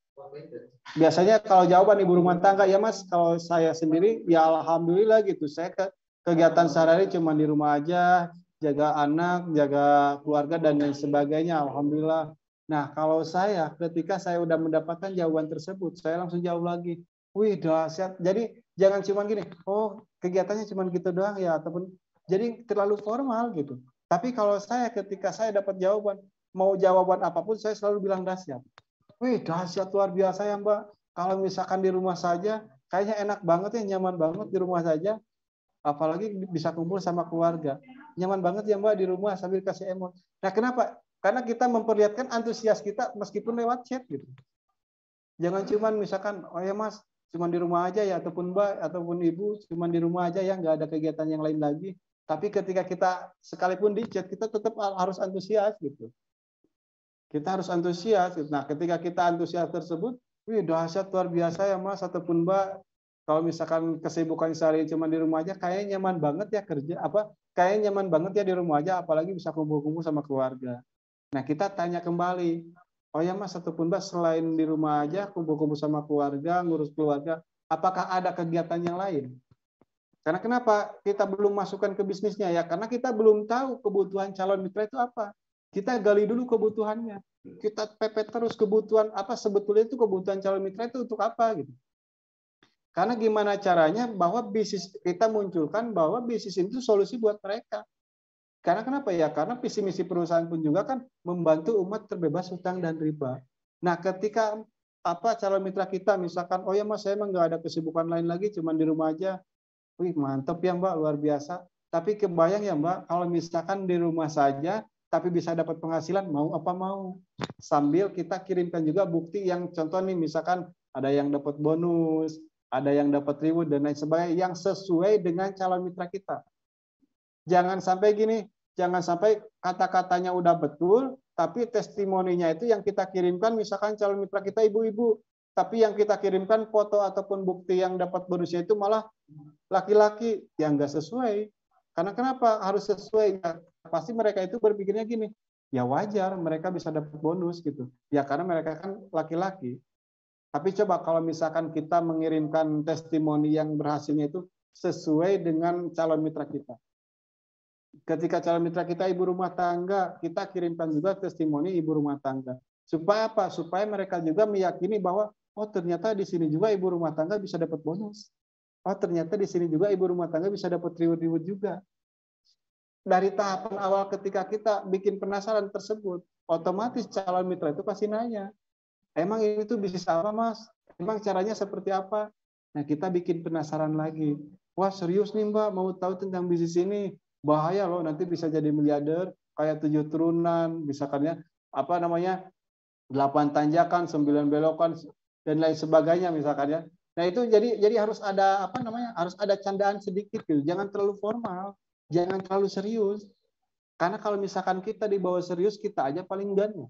S3: Biasanya kalau jawaban ibu rumah tangga, ya Mas, kalau saya sendiri ya alhamdulillah gitu. Saya kegiatan sehari-hari cuma di rumah aja, jaga anak, jaga keluarga dan lain sebagainya, alhamdulillah. Nah, kalau saya ketika saya udah mendapatkan jawaban tersebut, saya langsung jawab lagi. Wih, dahsyat. Jadi jangan cuma gini, oh kegiatannya cuma gitu doang ya, ataupun jadi terlalu formal gitu. Tapi kalau saya ketika saya dapat jawaban, mau jawaban apapun saya selalu bilang dahsyat. Wih, dahsyat luar biasa ya Mbak. Kalau misalkan di rumah saja, kayaknya enak banget ya, nyaman banget di rumah saja. Apalagi bisa kumpul sama keluarga. Nyaman banget ya Mbak di rumah sambil kasih emot. Nah, kenapa? Karena kita memperlihatkan antusias kita meskipun lewat chat gitu. Jangan cuman misalkan, oh ya Mas, cuman di rumah aja ya, ataupun Mbak, ataupun Ibu, cuman di rumah aja ya, nggak ada kegiatan yang lain lagi. Tapi ketika kita sekalipun di chat, kita tetap harus antusias gitu. Kita harus antusias. Nah, ketika kita antusias tersebut, wih dahsyat luar biasa ya Mas ataupun Mbak. Kalau misalkan kesibukan sehari cuma di rumah aja, kayaknya nyaman banget ya kerja kayaknya nyaman banget ya di rumah aja, apalagi bisa kumpul-kumpul sama keluarga. Nah, kita tanya kembali, oh ya Mas ataupun Mbak, selain di rumah aja kumpul-kumpul sama keluarga, ngurus keluarga, apakah ada kegiatan yang lain? Karena kenapa kita belum masukkan ke bisnisnya ya? Karena kita belum tahu kebutuhan calon mitra itu apa. Kita gali dulu kebutuhannya. Kita pepet terus kebutuhan apa sebetulnya itu kebutuhan calon mitra itu untuk apa gitu. Karena gimana caranya bahwa bisnis kita munculkan bahwa bisnis itu solusi buat mereka. Karena kenapa ya? Karena visi misi perusahaan pun juga kan membantu umat terbebas hutang dan riba. Nah, ketika calon mitra kita misalkan, oh ya Mas, saya emang nggak ada kesibukan lain lagi, cuma di rumah aja. Wih, mantap ya Mbak, luar biasa. Tapi kebayang ya Mbak, kalau misalkan di rumah saja, tapi bisa dapat penghasilan, mau apa mau. Sambil kita kirimkan juga bukti yang contoh nih, misalkan ada yang dapat bonus, ada yang dapat reward dan lain sebagainya yang sesuai dengan calon mitra kita. Jangan sampai gini, jangan sampai kata-katanya udah betul, tapi testimoninya itu yang kita kirimkan, misalkan calon mitra kita ibu-ibu, tapi yang kita kirimkan foto ataupun bukti yang dapat bonusnya itu malah laki-laki, yang nggak sesuai. Karena kenapa harus sesuai? Ya, pasti mereka itu berpikirnya gini, ya wajar mereka bisa dapat bonus gitu. Ya karena mereka kan laki-laki. Tapi coba kalau misalkan kita mengirimkan testimoni yang berhasilnya itu sesuai dengan calon mitra kita. Ketika calon mitra kita ibu rumah tangga, kita kirimkan juga testimoni ibu rumah tangga. Supaya apa? Supaya mereka juga meyakini bahwa oh ternyata di sini juga ibu rumah tangga bisa dapat bonus. Oh ternyata di sini juga ibu rumah tangga bisa dapat reward-reward juga. Dari tahapan awal ketika kita bikin penasaran tersebut, otomatis calon mitra itu pasti nanya, emang ini tuh bisnis apa mas? Emang caranya seperti apa? Nah kita bikin penasaran lagi. Wah serius nih mbak, mau tahu tentang bisnis ini? Bahaya loh, nanti bisa jadi miliarder, kayak 7 turunan, misalkannya apa namanya 8 tanjakan, 9 belokan dan lain sebagainya misalkannya. Nah itu jadi harus ada apa namanya, harus ada candaan sedikit gitu. Jangan terlalu formal, jangan terlalu serius. Karena kalau misalkan kita dibawa serius, kita aja paling ganu.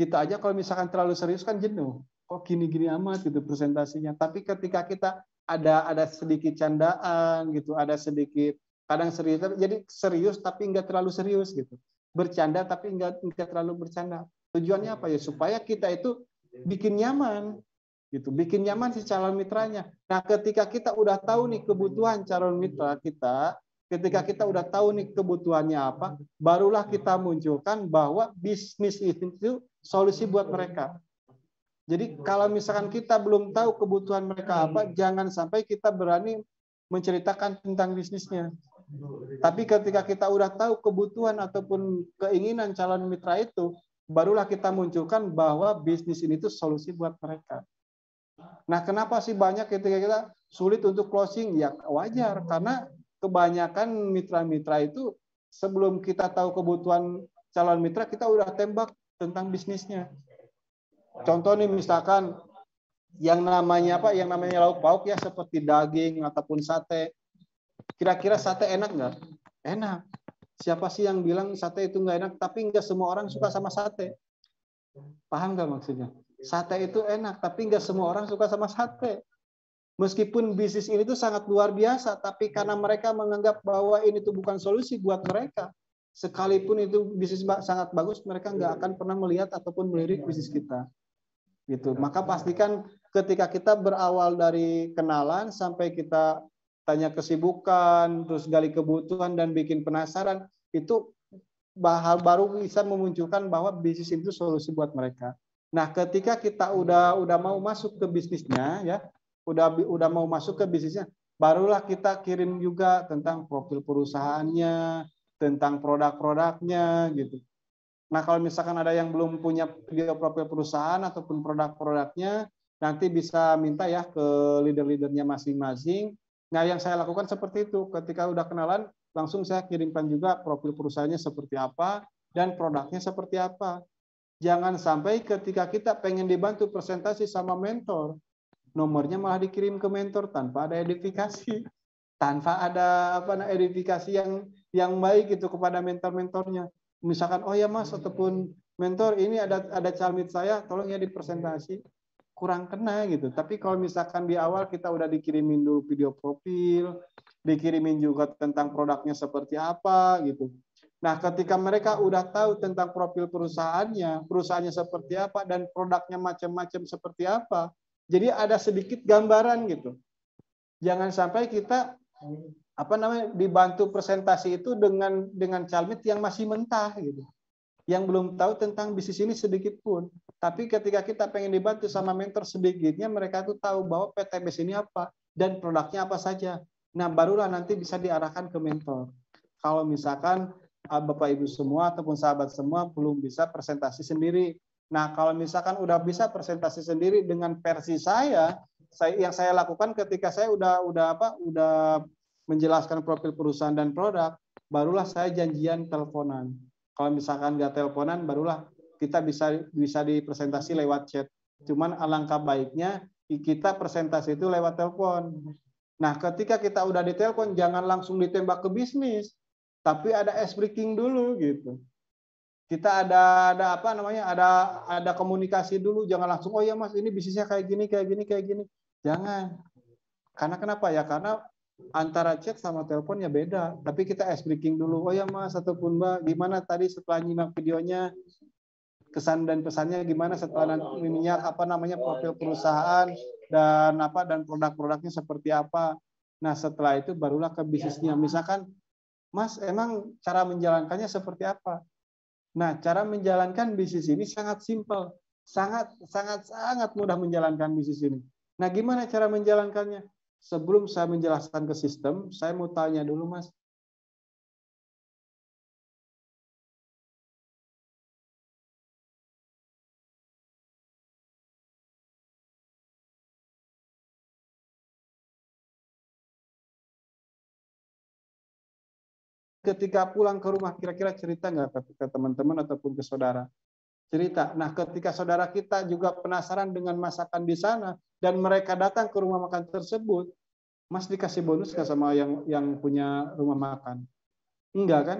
S3: Kita aja kalau misalkan terlalu serius kan jenuh. Kok gini-gini amat gitu presentasinya. Tapi ketika kita ada sedikit candaan gitu, ada sedikit kadang serius, jadi serius tapi nggak terlalu serius gitu, bercanda tapi nggak terlalu bercanda. Tujuannya apa ya? Supaya kita itu bikin nyaman gitu, bikin nyaman si calon mitranya. Nah ketika kita udah tahu nih kebutuhan calon mitra kita, ketika kita udah tahu nih kebutuhannya apa, barulah kita munculkan bahwa bisnis itu solusi buat mereka. Jadi kalau misalkan kita belum tahu kebutuhan mereka apa, jangan sampai kita berani menceritakan tentang bisnisnya. Tapi ketika kita udah tahu kebutuhan ataupun keinginan calon mitra itu, barulah kita munculkan bahwa bisnis ini tuh solusi buat mereka. Nah, kenapa sih banyak ketika kita sulit untuk closing? Ya wajar, karena kebanyakan mitra-mitra itu sebelum kita tahu kebutuhan calon mitra, kita udah tembak tentang bisnisnya. Contoh nih misalkan yang namanya apa? Yang namanya lauk pauk ya seperti daging ataupun sate. Kira-kira sate enak nggak? Enak. Siapa sih yang bilang sate itu nggak enak? Tapi nggak semua orang suka sama sate. Paham nggak maksudnya? Sate itu enak, tapi nggak semua orang suka sama sate. Meskipun bisnis ini tuh sangat luar biasa, tapi karena mereka menganggap bahwa ini tuh bukan solusi buat mereka, sekalipun itu bisnis sangat bagus, mereka nggak akan pernah melihat ataupun melirik bisnis kita. Gitu. Maka pastikan ketika kita berawal dari kenalan sampai kita tanya kesibukan, terus gali kebutuhan dan bikin penasaran, itu baru bisa memunculkan bahwa bisnis itu solusi buat mereka. Nah, ketika kita udah mau masuk ke bisnisnya, ya, udah mau masuk ke bisnisnya, barulah kita kirim juga tentang profil perusahaannya, tentang produk-produknya, gitu. Nah, kalau misalkan ada yang belum punya video profil perusahaan ataupun produk-produknya, nanti bisa minta ya ke leader-leadernya masing-masing. Nah, yang saya lakukan seperti itu. Ketika udah kenalan, langsung saya kirimkan juga profil perusahaannya seperti apa dan produknya seperti apa. Jangan sampai ketika kita pengen dibantu presentasi sama mentor, nomornya malah dikirim ke mentor tanpa ada edifikasi, tanpa ada edifikasi yang baik itu kepada mentor-mentornya. Misalkan, oh ya mas ataupun mentor ini ada calmit saya, tolong ya dipresentasi. Kurang kena gitu. Tapi kalau misalkan di awal kita udah dikirimin dulu video profil, dikirimin juga tentang produknya seperti apa gitu. Nah, ketika mereka udah tahu tentang profil perusahaannya seperti apa dan produknya macam-macam seperti apa, jadi ada sedikit gambaran gitu. Jangan sampai kita dibantu presentasi itu dengan calmit yang masih mentah gitu, yang belum tahu tentang bisnis ini sedikit pun. Tapi ketika kita pengen dibantu sama mentor sedikitnya, mereka tuh tahu bahwa PTBS ini apa dan produknya apa saja. Nah, barulah nanti bisa diarahkan ke mentor. Kalau misalkan Bapak Ibu semua ataupun sahabat semua belum bisa presentasi sendiri. Nah, kalau misalkan udah bisa presentasi sendiri dengan versi yang saya lakukan ketika saya udah menjelaskan profil perusahaan dan produk, barulah saya janjian teleponan. Kalau misalkan nggak teleponan, barulah kita bisa dipresentasi lewat chat. Cuman alangkah baiknya kita presentasi itu lewat telepon. Nah, ketika kita udah ditelepon, jangan langsung ditembak ke bisnis, tapi ada ice breaking dulu gitu. Kita ada apa namanya? Ada komunikasi dulu, jangan langsung, oh ya Mas, ini bisnisnya kayak gini, kayak gini, kayak gini. Jangan. Karena kenapa ya? Karena antara chat sama teleponnya beda. Tapi kita ice breaking dulu. Oh ya Mas ataupun Mbak, gimana tadi setelah nyimak videonya, kesan dan pesannya gimana setelah minyak apa namanya profil perusahaan dan produk-produknya seperti apa. Nah, setelah itu barulah ke bisnisnya. Misalkan, Mas, emang cara menjalankannya seperti apa? Nah, cara menjalankan bisnis ini sangat simpel. Sangat mudah menjalankan bisnis ini. Nah, gimana cara menjalankannya? Sebelum saya menjelaskan ke sistem, saya mau tanya dulu, Mas. Ketika pulang ke rumah, kira-kira cerita nggak ke teman-teman ataupun ke saudara? Cerita. Nah, ketika saudara kita juga penasaran dengan masakan di sana, dan mereka datang ke rumah makan tersebut, Mas dikasih bonus nggak sama yang punya rumah makan? Enggak kan?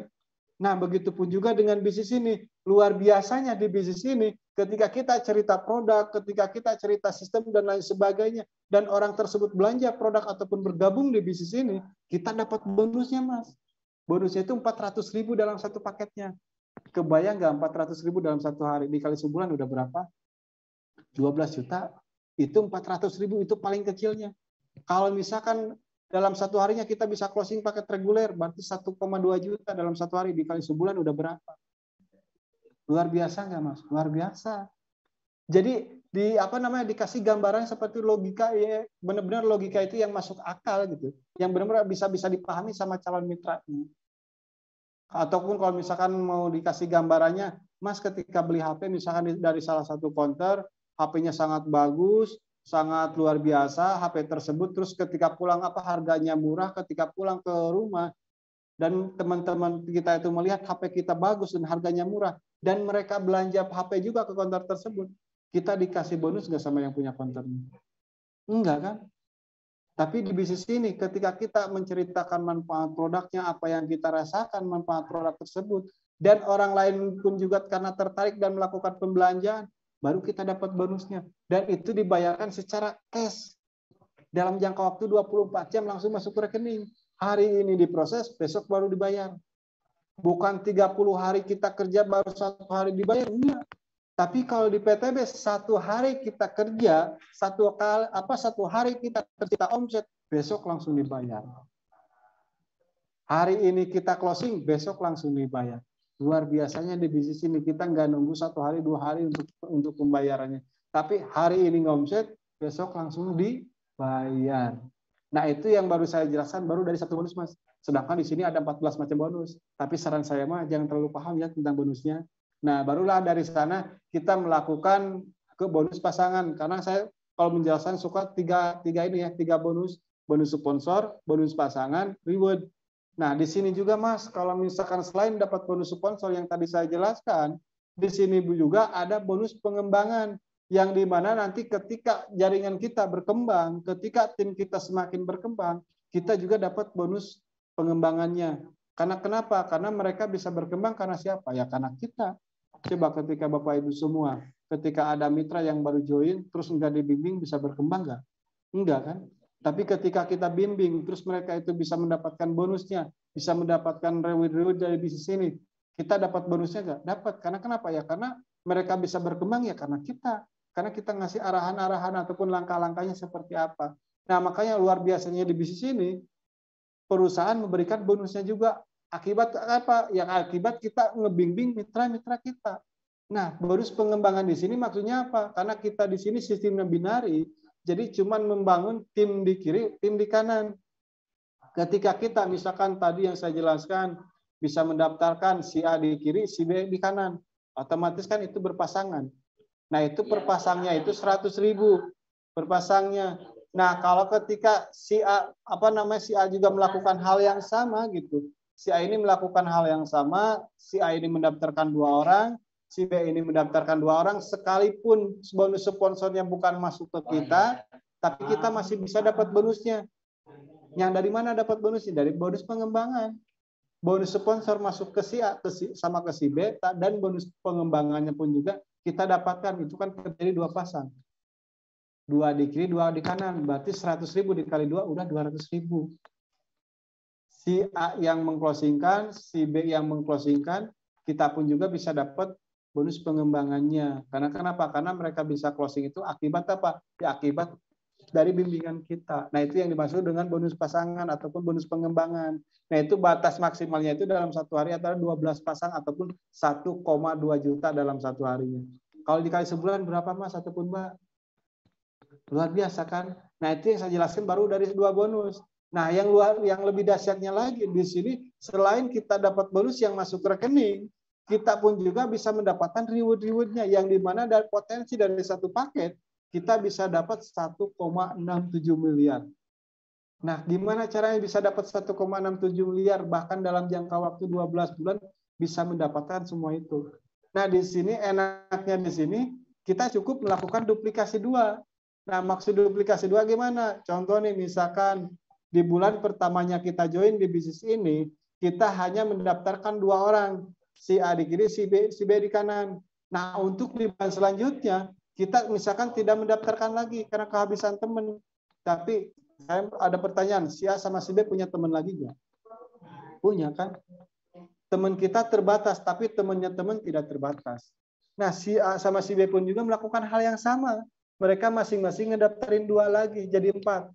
S3: Nah, begitupun juga dengan bisnis ini. Luar biasanya di bisnis ini, ketika kita cerita produk, ketika kita cerita sistem dan lain sebagainya, dan orang tersebut belanja produk ataupun bergabung di bisnis ini, kita dapat bonusnya, Mas. Bonusnya itu 400.000 dalam satu paketnya. Kebayang nggak 400.000 dalam satu hari? Dikali sebulan udah berapa? 12 juta. Itu 400.000 itu paling kecilnya. Kalau misalkan dalam satu harinya kita bisa closing paket reguler, berarti 1,2 juta dalam satu hari, dikali sebulan udah berapa? Luar biasa nggak, Mas? Luar biasa. Jadi dikasih gambaran seperti logika, ya benar-benar logika itu yang masuk akal gitu, yang benar-benar bisa dipahami sama calon mitranya. Ataupun kalau misalkan mau dikasih gambarannya, Mas ketika beli HP misalkan dari salah satu counter, HP-nya sangat bagus, sangat luar biasa, HP tersebut, terus ketika pulang harganya murah, ketika pulang ke rumah dan teman-teman kita itu melihat HP kita bagus dan harganya murah, dan mereka belanja HP juga ke counter tersebut, kita dikasih bonus nggak sama yang punya counternya? Enggak kan? Tapi di bisnis ini, ketika kita menceritakan manfaat produknya, apa yang kita rasakan manfaat produk tersebut, dan orang lain pun juga karena tertarik dan melakukan pembelanjaan, baru kita dapat bonusnya. Dan itu dibayarkan secara cash. Dalam jangka waktu 24 jam langsung masuk ke rekening. Hari ini diproses, besok baru dibayar. Bukan 30 hari kita kerja, baru 1 hari dibayar. Enggak. Tapi kalau di PTB 1 hari kita kerja, 1 hari kita tercipta omset, besok langsung dibayar. Hari ini kita closing, besok langsung dibayar. Luar biasanya di bisnis ini, kita nggak nunggu 1 hari 2 hari untuk pembayarannya. Tapi hari ini ngomset, besok langsung dibayar. Nah, itu yang baru saya jelaskan, baru dari 1 bonus, Mas. Sedangkan di sini ada 14 macam bonus. Tapi saran saya mah jangan terlalu paham ya tentang bonusnya. Nah, barulah dari sana kita melakukan ke bonus pasangan. Karena saya kalau menjelaskan suka tiga ini ya, 3 bonus. Bonus sponsor, bonus pasangan, reward. Nah, di sini juga, Mas, kalau misalkan selain dapat bonus sponsor yang tadi saya jelaskan, di sini juga ada bonus pengembangan. Yang dimana nanti ketika jaringan kita berkembang, ketika tim kita semakin berkembang, kita juga dapat bonus pengembangannya. Karena kenapa? Karena mereka bisa berkembang karena siapa? Ya karena kita. Coba ketika Bapak Ibu semua, ketika ada mitra yang baru join, terus nggak dibimbing, bisa berkembang nggak? Enggak kan? Tapi ketika kita bimbing, terus mereka itu bisa mendapatkan bonusnya, bisa mendapatkan reward dari bisnis ini, kita dapat bonusnya nggak? Dapat. Karena kenapa ya? Karena mereka bisa berkembang ya karena kita. Karena kita ngasih arahan-arahan ataupun langkah-langkahnya seperti apa. Nah, makanya luar biasanya di bisnis ini, perusahaan memberikan bonusnya juga. Akibat apa? Yang akibat kita ngebimbing mitra-mitra kita. Nah, bonus pengembangan di sini maksudnya apa? Karena kita di sini sistemnya binari, jadi cuma membangun tim di kiri, tim di kanan. Ketika kita misalkan tadi yang saya jelaskan, bisa mendaftarkan si A di kiri, si B di kanan. Otomatis kan itu berpasangan. Nah, itu perpasangnya itu 100.000 perpasangnya. Nah, kalau ketika si A si A juga melakukan hal yang sama gitu. Si A ini melakukan hal yang sama, si A ini mendaftarkan 2 orang, si B ini mendaftarkan 2 orang, sekalipun bonus sponsornya bukan masuk ke kita, tapi kita masih bisa dapat bonusnya. Yang dari mana dapat bonusnya? Dari bonus pengembangan. Bonus sponsor masuk ke si A sama ke si B, dan bonus pengembangannya pun juga kita dapatkan. Itu kan terjadi 2 pasang. 2 di kiri, 2 di kanan. Berarti 100.000 dikali 2 udah 200.000. Si A yang mengclosingkan, si B yang mengclosingkan, kita pun juga bisa dapat bonus pengembangannya. Karena kenapa? Karena mereka bisa closing itu akibat apa? Ya akibat dari bimbingan kita. Nah, itu yang dimaksud dengan bonus pasangan ataupun bonus pengembangan. Nah, itu batas maksimalnya itu dalam 1 hari adalah 12 pasang ataupun 1,2 juta dalam 1 harinya. Kalau dikali sebulan berapa, Mas ataupun Mbak? Luar biasa kan? Nah, itu yang saya jelaskan baru dari 2 bonus. Nah, yang lebih dahsyatnya lagi di sini, selain kita dapat bonus yang masuk ke rekening, kita pun juga bisa mendapatkan reward-rewardnya, yang dimana dari potensi dari 1 paket kita bisa dapat 1,67 miliar. Nah, gimana caranya bisa dapat 1,67 miliar bahkan dalam jangka waktu 12 bulan bisa mendapatkan semua itu. Nah, di sini enaknya di sini kita cukup melakukan duplikasi 2. Nah, maksud duplikasi 2 gimana? Contoh nih, misalkan di bulan pertamanya kita join di bisnis ini, kita hanya mendaftarkan 2 orang, si A di kiri, si B di kanan. Nah, untuk di bulan selanjutnya, kita misalkan tidak mendaftarkan lagi karena kehabisan teman. Tapi saya ada pertanyaan, si A sama si B punya teman lagi nggak? Punya kan? Teman kita terbatas, tapi temannya teman tidak terbatas. Nah, si A sama si B pun juga melakukan hal yang sama. Mereka masing-masing ngedaftarin 2 lagi, jadi 4.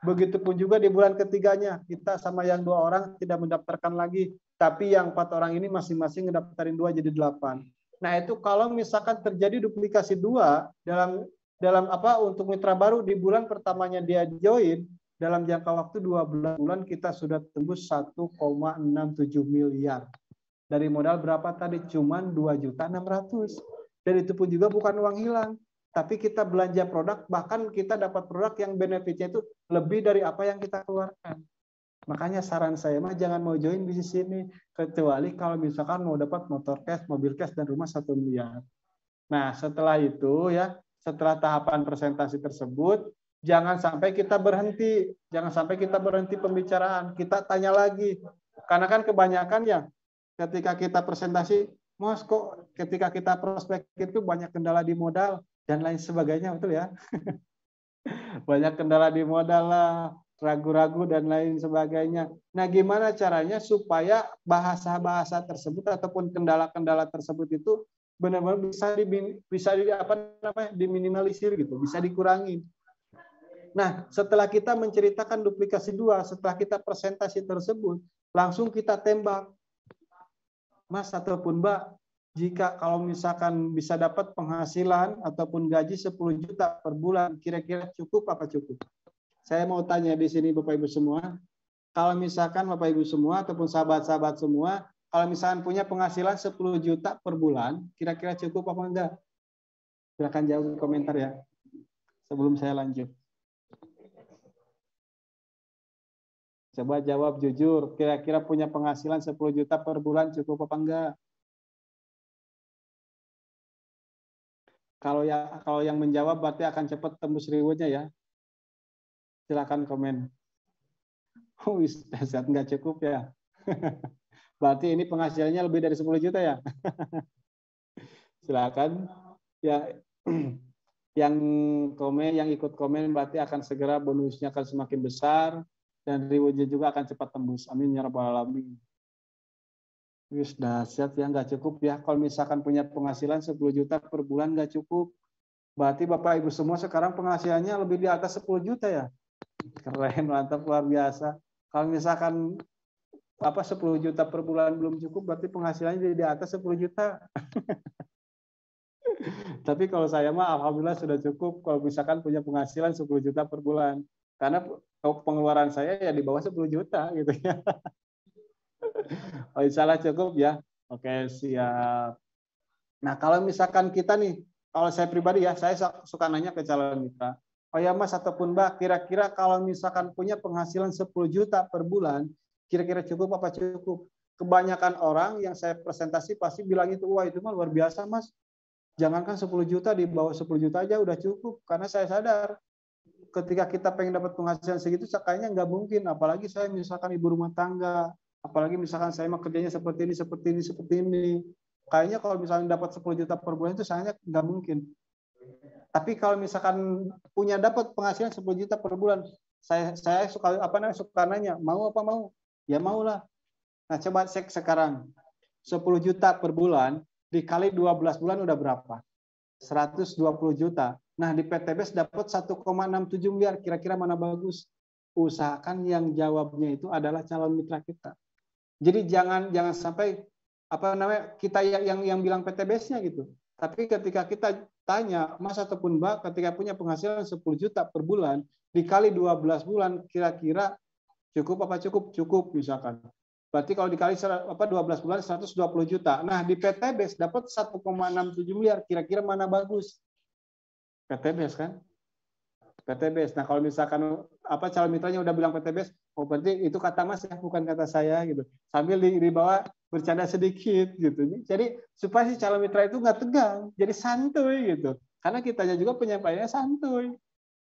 S3: Begitupun juga di bulan ketiganya, kita sama yang 2 orang tidak mendaftarkan lagi, tapi yang 4 orang ini masing-masing ngedaftarin 2 jadi 8. Nah, itu kalau misalkan terjadi duplikasi 2 dalam untuk mitra baru di bulan pertamanya dia join, dalam jangka waktu 12 bulan kita sudah tembus 1,67 miliar. Dari modal berapa tadi? Cuman 2.600.000. Dan itu pun juga bukan uang hilang. Tapi kita belanja produk, bahkan kita dapat produk yang benefitnya itu lebih dari apa yang kita keluarkan. Makanya saran saya mah jangan mau join bisnis ini, kecuali kalau misalkan mau dapat motor cash, mobil cash, dan rumah 1 miliar. Nah, setelah itu ya, setelah tahapan presentasi tersebut, jangan sampai kita berhenti. Jangan sampai kita berhenti pembicaraan. Kita tanya lagi. Karena kan kebanyakan ya, ketika kita presentasi, Mas kok ketika kita prospek itu banyak kendala di modal, dan lain sebagainya, betul ya? Banyak kendala di modal lah, ragu-ragu dan lain sebagainya. Nah, gimana caranya supaya bahasa-bahasa tersebut ataupun kendala-kendala tersebut itu benar-benar bisa diminimalisir gitu, bisa dikurangi. Nah, setelah kita menceritakan duplikasi 2, setelah kita presentasi tersebut, langsung kita tembak. Mas ataupun Mbak, jika kalau misalkan bisa dapat penghasilan ataupun gaji 10 juta per bulan, kira-kira cukup apa cukup? Saya mau tanya di sini Bapak Ibu semua, kalau misalkan Bapak Ibu semua ataupun sahabat-sahabat semua, kalau misalkan punya penghasilan 10 juta per bulan, kira-kira cukup apa enggak? Silakan jawab di komentar ya, sebelum saya lanjut. Coba jawab jujur, kira-kira punya penghasilan 10 juta per bulan cukup apa enggak? Kalau yang menjawab berarti akan cepat tembus rewardnya ya. Silakan komen. Oh, dasar nggak cukup ya. Berarti ini penghasilannya lebih dari 10 juta ya. Silakan. Ya, yang ikut komen berarti akan segera bonusnya akan semakin besar dan rewardnya juga akan cepat tembus. Amin ya rabbal alamin. Wis dahsyat ya, nggak cukup ya. Kalau misalkan punya penghasilan 10 juta per bulan nggak cukup. Berarti Bapak Ibu semua sekarang penghasilannya lebih di atas 10 juta ya. Keren, mantap, luar biasa. Kalau misalkan 10 juta per bulan belum cukup, berarti penghasilannya di atas 10 juta. Tapi kalau saya mah alhamdulillah sudah cukup kalau misalkan punya penghasilan 10 juta per bulan. Karena pengeluaran saya ya di bawah 10 juta gitu ya. Oh, insya Allah cukup ya. Oke, siap. Nah, kalau misalkan kita nih, kalau saya pribadi ya, saya suka nanya ke calon mitra. Oh ya Mas ataupun Mbak, kira-kira kalau misalkan punya penghasilan 10 juta per bulan, kira-kira cukup apa cukup? kebanyakan orang yang saya presentasi pasti bilang itu, wah itu mah luar biasa mas. Jangankan 10 juta, di bawah 10 juta aja udah cukup. Karena saya sadar ketika kita pengen dapat penghasilan segitu, kayaknya nggak mungkin. Apalagi saya misalkan ibu rumah tangga, apalagi misalkan saya mah kerjanya seperti ini, seperti ini, seperti ini. Kayaknya kalau misalnya dapat 10 juta per bulan itu sangat nggak mungkin. Tapi kalau misalkan punya dapat penghasilan 10 juta per bulan, saya suka nanya, mau apa mau? Ya maulah. Nah, coba cek sekarang. 10 juta per bulan dikali 12 bulan udah berapa? 120 juta. Nah, di PTBS dapat 1,67 miliar. Kira-kira mana bagus? Usahakan yang jawabnya itu adalah calon mitra kita. Jadi jangan sampai kita yang bilang PTBS-nya gitu. Tapi ketika kita tanya, Mas ataupun Mbak, ketika punya penghasilan 10 juta per bulan dikali 12 bulan, kira-kira cukup apa cukup? Cukup misalkan. Berarti kalau dikali 12 bulan 120 juta. Nah, di PTBS dapat 1,67 miliar. Kira-kira mana bagus? PTBS kan? PTBS. Nah, kalau misalkan calon mitranya udah bilang PTBS, oh berarti itu kata Mas ya, bukan kata saya gitu. Sambil di bawah bercanda sedikit gitu. Jadi supaya si calon mitra itu nggak tegang, jadi santuy gitu. Karena kitanya juga penyampaiannya santuy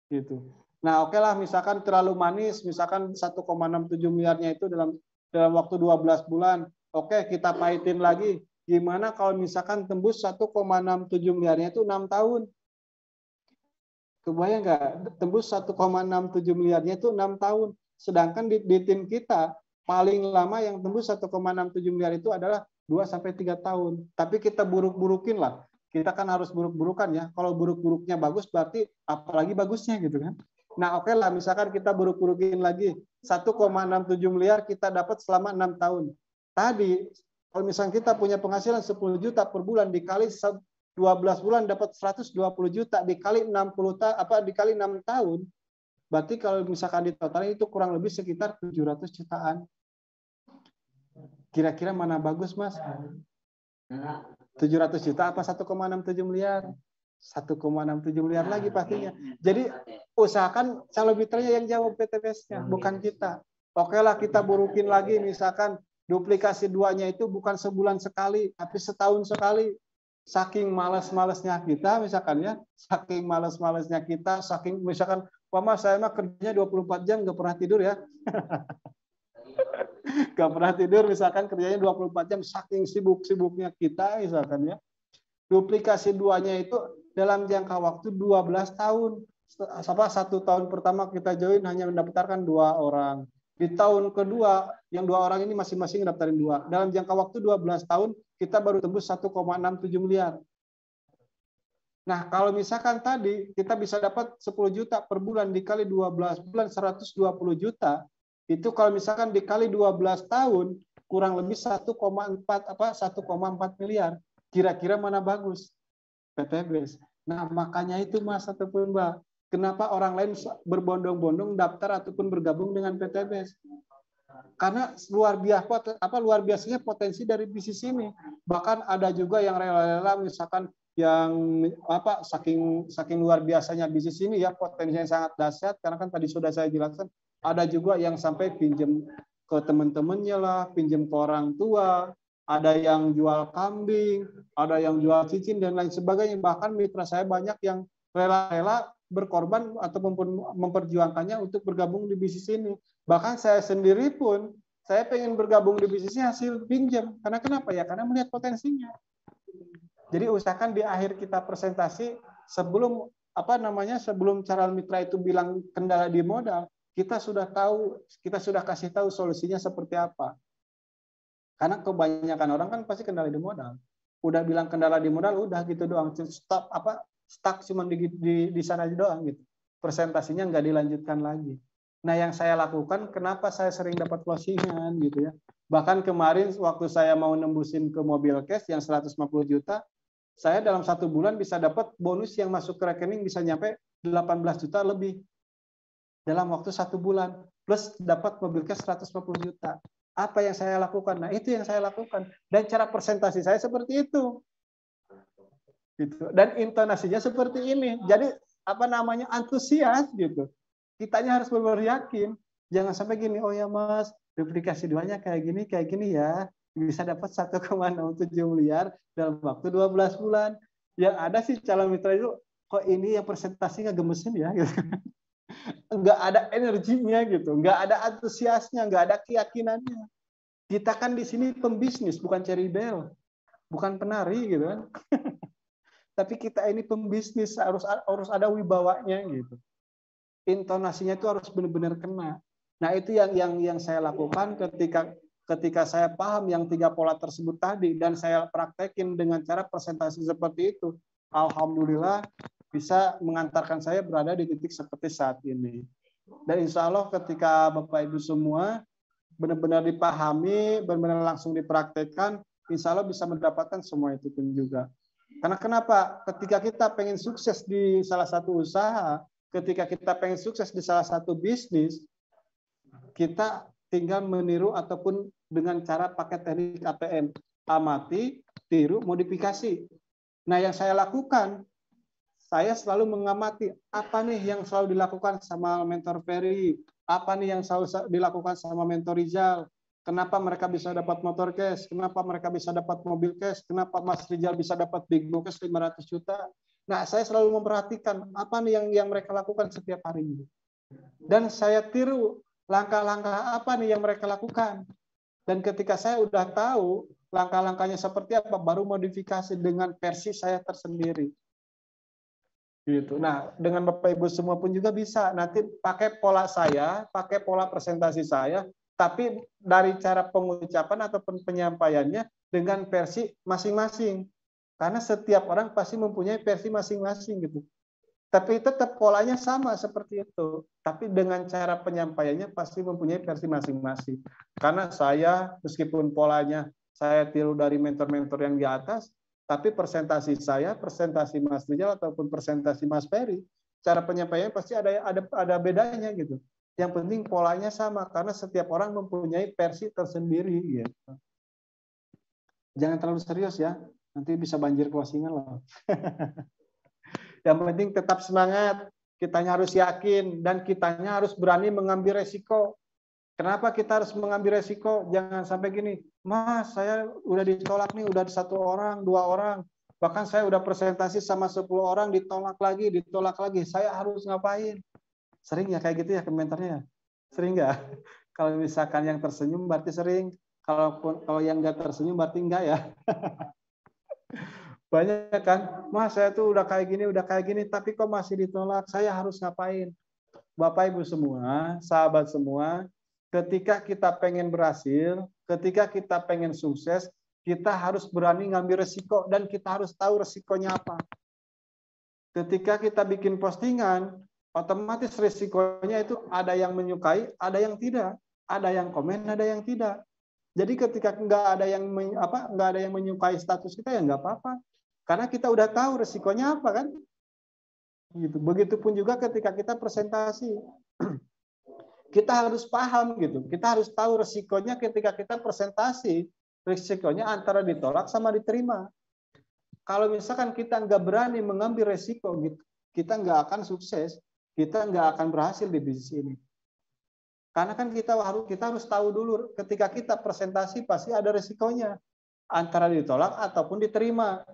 S3: gitu. Nah, oke lah misalkan terlalu manis, misalkan 1,67 miliarnya itu dalam waktu 12 bulan. Oke, kita pahitin lagi. Gimana kalau misalkan tembus 1,67 miliarnya itu 6 tahun? Kebayang nggak? Tembus 1,67 miliarnya itu 6 tahun. Sedangkan di tim kita, paling lama yang tembus 1,67 miliar itu adalah 2-3 tahun. Tapi kita buruk-burukin lah. Kita kan harus buruk-burukan ya. Kalau buruk-buruknya bagus, berarti apalagi bagusnya gitu kan. Nah, oke lah, misalkan kita buruk-burukin lagi. 1,67 miliar kita dapat selama 6 tahun. Tadi, kalau misalnya kita punya penghasilan 10 juta per bulan, dikali 12 bulan dapat 120 juta, dikali 6 tahun, berarti kalau misalkan di total itu kurang lebih sekitar 700 jutaan. Kira-kira mana bagus, Mas? 700 juta apa 1,67 miliar? 1,67 miliar lagi pastinya. Jadi usahakan calon mitranya yang jawab PTBS-nya, bukan kita. Oke lah, kita burukin lagi, misalkan duplikasi 2-nya itu bukan sebulan sekali, tapi setahun sekali. Saking malas-malasnya kita, misalkan ya, saking malas-malasnya kita, saking misalkan, wah Mas, saya mah kerjanya 24 jam nggak pernah tidur ya. Nggak pernah tidur, misalkan kerjanya 24 jam, saking sibuk-sibuknya kita, misalkan ya. Duplikasi 2-nya itu dalam jangka waktu 12 tahun. 1 tahun pertama kita join hanya mendaftarkan 2 orang. Di tahun kedua, yang 2 orang ini masing-masing mendaftarin 2. Dalam jangka waktu 12 tahun, kita baru tembus 1,67 miliar. Nah, kalau misalkan tadi kita bisa dapat 10 juta per bulan dikali 12 bulan 120 juta, itu kalau misalkan dikali 12 tahun, kurang lebih 1,4 miliar. Kira-kira mana bagus? PTBS. Nah, makanya itu Mas ataupun Mbak, kenapa orang lain berbondong-bondong daftar ataupun bergabung dengan PTBS? Karena luar biasanya potensi dari bisnis ini. Bahkan ada juga yang rela-rela, misalkan yang saking luar biasanya bisnis ini ya, potensinya sangat dahsyat. Karena kan tadi sudah saya jelaskan, ada juga yang sampai pinjam ke teman-temannya lah, pinjam ke orang tua. Ada yang jual kambing, ada yang jual cincin, dan lain sebagainya. Bahkan mitra saya banyak yang rela-rela berkorban ataupun memperjuangkannya untuk bergabung di bisnis ini. Bahkan saya sendiri pun, saya pengen bergabung di bisnisnya hasil pinjam. Karena kenapa ya? Karena melihat potensinya. Jadi usahakan di akhir kita presentasi, sebelum calon mitra itu bilang kendala di modal, kita sudah kasih tahu solusinya seperti apa. Karena kebanyakan orang kan pasti kendala di modal. Udah bilang kendala di modal, udah gitu doang. Stuck cuma di sana aja doang gitu. Presentasinya nggak dilanjutkan lagi. Nah, yang saya lakukan, kenapa saya sering dapat closingan gitu ya. Bahkan kemarin waktu saya mau nembusin ke mobil cash yang 150 juta, saya dalam 1 bulan bisa dapat bonus yang masuk ke rekening bisa nyampe 18 juta lebih. Dalam waktu 1 bulan. Plus dapat mobil cash 150 juta. Apa yang saya lakukan? Nah, itu yang saya lakukan. Dan cara presentasi saya seperti itu. Gitu. Dan intonasinya seperti ini. Jadi, antusias gitu. Kitanya harus benar-benar yakin. Jangan sampai gini, oh ya Mas, duplikasi 2-nya kayak gini ya, bisa dapat 1,67 miliar dalam waktu 12 bulan. Yang ada sih calon mitra itu, kok ini yang presentasinya gemesin ya, gitu. Nggak ada energinya gitu, nggak ada antusiasnya, nggak ada keyakinannya. Kita kan di sini pembisnis, bukan cherry bell, bukan penari gitu kan. Tapi kita ini pembisnis, harus ada wibawanya gitu. Intonasinya itu harus benar-benar kena. Nah, itu yang saya lakukan ketika saya paham yang 3 pola tersebut tadi dan saya praktekin dengan cara presentasi seperti itu. Alhamdulillah bisa mengantarkan saya berada di titik seperti saat ini. Dan insya Allah ketika Bapak Ibu semua benar-benar dipahami, benar-benar langsung dipraktekkan, insya Allah bisa mendapatkan semua itu pun juga. Karena kenapa? Ketika kita pengen sukses di salah satu usaha, ketika kita pengen sukses di salah satu bisnis, kita tinggal meniru ataupun dengan cara pakai teknik ATM. Amati, tiru, modifikasi. Nah, yang saya lakukan, saya selalu mengamati apa nih yang selalu dilakukan sama mentor Ferry, apa nih yang selalu dilakukan sama mentor Rizal. Kenapa mereka bisa dapat motor cash? Kenapa mereka bisa dapat mobil cash? Kenapa Mas Rizal bisa dapat big box cash 500 juta? Nah, saya selalu memperhatikan apa nih yang mereka lakukan setiap harinya. Dan saya tiru langkah-langkah apa nih yang mereka lakukan. Dan ketika saya udah tahu langkah-langkahnya seperti apa, baru modifikasi dengan versi saya tersendiri. Gitu. Nah, dengan Bapak Ibu semua pun juga bisa. Nanti pakai pola saya, pakai pola presentasi saya, tapi dari cara pengucapan ataupun penyampaiannya dengan versi masing-masing. Karena setiap orang pasti mempunyai versi masing-masing gitu. Tapi tetap polanya sama seperti itu. Tapi dengan cara penyampaiannya pasti mempunyai versi masing-masing. Karena saya, meskipun polanya saya tiru dari mentor-mentor yang di atas, tapi presentasi saya, presentasi Mas Rizal ataupun presentasi Mas Ferry, cara penyampaiannya pasti ada bedanya gitu. Yang penting polanya sama karena setiap orang mempunyai versi tersendiri gitu. Jangan terlalu serius ya, nanti bisa banjir closingan loh. Yang penting tetap semangat, kitanya harus yakin dan kitanya harus berani mengambil resiko. Kenapa kita harus mengambil resiko? Jangan sampai gini, Mas, saya udah ditolak nih, udah 1 orang, 2 orang, bahkan saya udah presentasi sama 10 orang, ditolak lagi. Saya harus ngapain? Sering ya kayak gitu ya komentarnya? Sering nggak? Kalau misalkan yang tersenyum berarti sering, kalau yang nggak tersenyum berarti enggak ya. Banyak kan, Mas saya tuh udah kayak gini, tapi kok masih ditolak, saya harus ngapain? Bapak Ibu semua, sahabat semua, ketika kita pengen berhasil, ketika kita pengen sukses, kita harus berani ngambil resiko dan kita harus tahu resikonya apa. Ketika kita bikin postingan, otomatis resikonya itu ada yang menyukai, ada yang tidak, ada yang komen, ada yang tidak. Jadi ketika nggak ada yang menyukai status kita ya nggak apa-apa, karena kita udah tahu resikonya apa kan. Gitu. Begitupun juga ketika kita presentasi. Kita harus paham gitu. Kita harus tahu resikonya ketika kita presentasi. Resikonya antara ditolak sama diterima. Kalau misalkan kita nggak berani mengambil resiko, gitu, kita nggak akan sukses, kita nggak akan berhasil di bisnis ini. Karena kan kita harus tahu dulu, ketika kita presentasi pasti ada resikonya, antara ditolak ataupun diterima.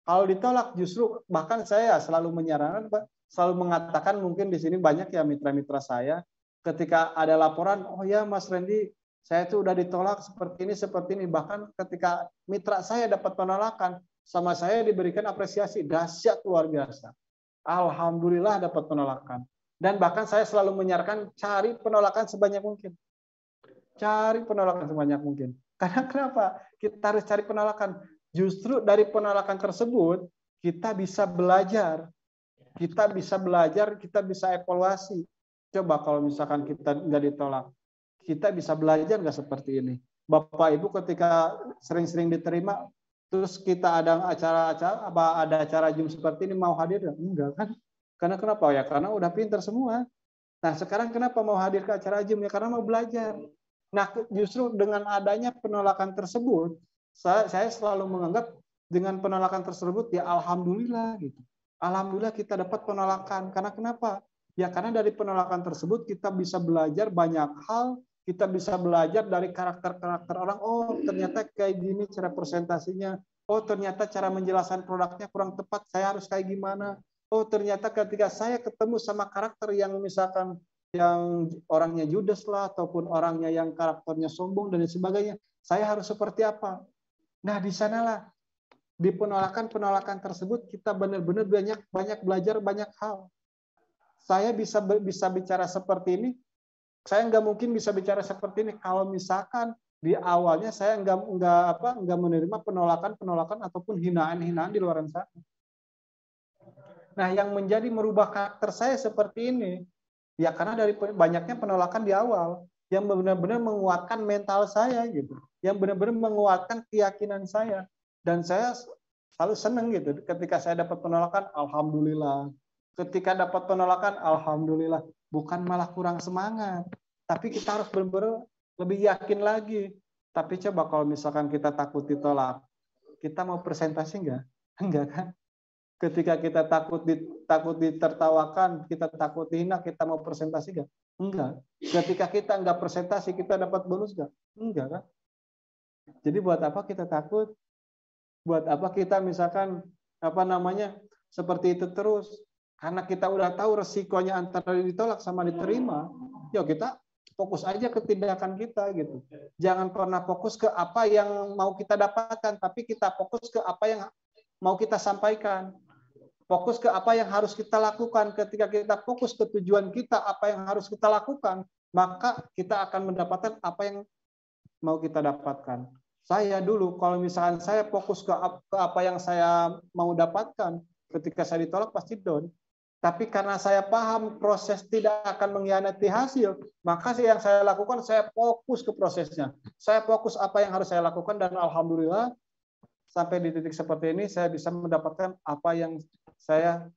S3: Kalau ditolak justru bahkan saya selalu menyarankan, Pak, selalu mengatakan mungkin di sini banyak ya mitra-mitra saya, ketika ada laporan, oh ya Mas Randy, saya tuh udah ditolak seperti ini, bahkan ketika mitra saya dapat penolakan, sama saya diberikan apresiasi dahsyat luar biasa. Alhamdulillah dapat penolakan. Dan bahkan saya selalu menyarankan cari penolakan sebanyak mungkin. Cari penolakan sebanyak mungkin. Karena kenapa? Kita harus cari penolakan. Justru dari penolakan tersebut kita bisa belajar. Kita bisa evaluasi. Coba kalau misalkan kita nggak ditolak, kita bisa belajar nggak seperti ini? Bapak Ibu ketika sering-sering diterima, terus kita ada acara Zoom seperti ini mau hadir? Enggak kan? Karena kenapa ya? Karena udah pinter semua. Nah sekarang kenapa mau hadir ke acara Zoom ya? Karena mau belajar. Nah justru dengan adanya penolakan tersebut, saya selalu menganggap dengan penolakan tersebut ya alhamdulillah gitu. Alhamdulillah kita dapat penolakan. Karena kenapa?
S4: Ya karena dari penolakan tersebut kita bisa belajar banyak hal, kita bisa belajar dari karakter-karakter orang. Oh ternyata kayak gini cara presentasinya. Oh ternyata cara menjelaskan produknya kurang tepat, saya harus kayak gimana. Oh ternyata ketika saya ketemu sama karakter yang misalkan yang orangnya judes lah, ataupun orangnya yang karakternya sombong dan sebagainya, saya harus seperti apa. Nah di sanalah di penolakan-penolakan tersebut kita benar-benar banyak belajar banyak hal. Saya bisa bicara seperti ini, saya nggak mungkin bisa bicara seperti ini kalau misalkan di awalnya saya nggak menerima penolakan ataupun hinaan di luar sana. Nah, yang menjadi merubah karakter saya seperti ini, ya karena dari banyaknya penolakan di awal yang benar-benar menguatkan mental saya gitu, yang benar-benar menguatkan keyakinan saya, dan saya selalu senang gitu ketika saya dapat penolakan, alhamdulillah. Ketika dapat penolakan, alhamdulillah, bukan malah kurang semangat, tapi kita harus benar-benar lebih yakin lagi. Tapi coba kalau misalkan kita takut ditolak, kita mau presentasi nggak? Enggak kan? Ketika kita takut ditertawakan, kita takut dihina, kita mau presentasi nggak? Enggak. Ketika kita nggak presentasi, kita dapat bonus nggak? Enggak kan? Jadi buat apa kita takut? Buat apa kita misalkan seperti itu terus? Karena kita udah tahu resikonya antara ditolak sama diterima, ya kita fokus aja ke tindakan kita gitu. Jangan pernah fokus ke apa yang mau kita dapatkan, tapi kita fokus ke apa yang mau kita sampaikan. Fokus ke apa yang harus kita lakukan. Ketika kita fokus ke tujuan kita, apa yang harus kita lakukan, maka kita akan mendapatkan apa yang mau kita dapatkan. Saya dulu, kalau misalkan saya fokus ke apa yang saya mau dapatkan, ketika saya ditolak pasti down. Tapi karena saya paham proses tidak akan mengkhianati hasil, maka yang saya lakukan, saya fokus ke prosesnya. Saya fokus apa yang harus saya lakukan, dan alhamdulillah, sampai di titik seperti ini, saya bisa mendapatkan apa yang saya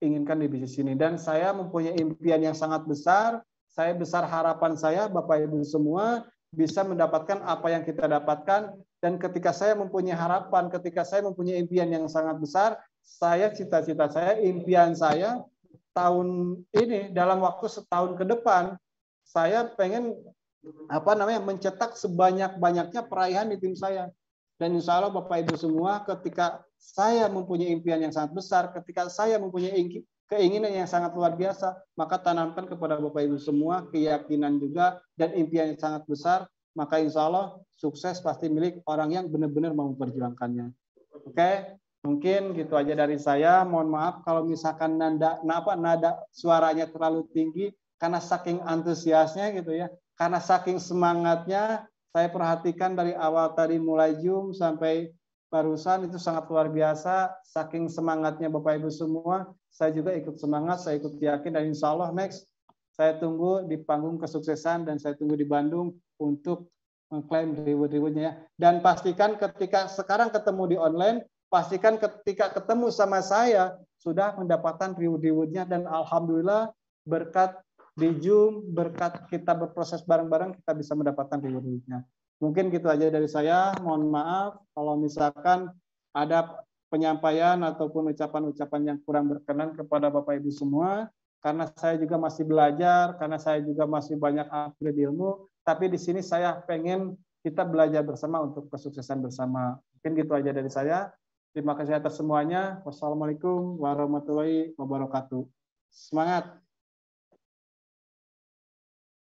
S4: inginkan di bisnis ini. Dan saya mempunyai impian yang sangat besar. Saya besar harapan saya, Bapak Ibu semua, bisa mendapatkan apa yang kita dapatkan. Dan ketika saya mempunyai harapan, ketika saya mempunyai impian yang sangat besar, cita-cita saya, impian saya, tahun ini, dalam waktu setahun ke depan, saya pengen mencetak sebanyak-banyaknya peraihan di tim saya. Dan insya Allah Bapak Ibu semua, ketika saya mempunyai impian yang sangat besar, ketika saya mempunyai keinginan yang sangat luar biasa, maka tanamkan kepada Bapak Ibu semua keyakinan juga dan impian yang sangat besar, maka insya Allah sukses pasti milik orang yang benar-benar mau memperjuangkannya. Oke, mungkin gitu aja dari saya. Mohon maaf kalau misalkan nada suaranya terlalu tinggi karena saking antusiasnya gitu ya, karena saking semangatnya. Saya perhatikan dari awal tadi mulai Zoom sampai barusan itu sangat luar biasa. Saking semangatnya Bapak Ibu semua, saya juga ikut semangat, saya ikut yakin, dan insya Allah next saya tunggu di panggung kesuksesan dan saya tunggu di Bandung untuk mengklaim reward-rewardnya ya. Dan pastikan ketika sekarang ketemu di online, pastikan ketika ketemu sama saya sudah mendapatkan reward-rewardnya, dan alhamdulillah berkat di Zoom, berkat kita berproses bareng-bareng, kita bisa mendapatkan reward-nya. Mungkin gitu aja dari saya. Mohon maaf kalau misalkan ada penyampaian ataupun ucapan-ucapan yang kurang berkenan kepada Bapak Ibu semua, karena saya juga masih belajar, karena saya juga masih banyak upgrade ilmu, tapi di sini saya pengen kita belajar bersama untuk kesuksesan bersama. Mungkin gitu aja dari saya. Terima kasih atas semuanya. Wassalamualaikum warahmatullahi wabarakatuh. Semangat!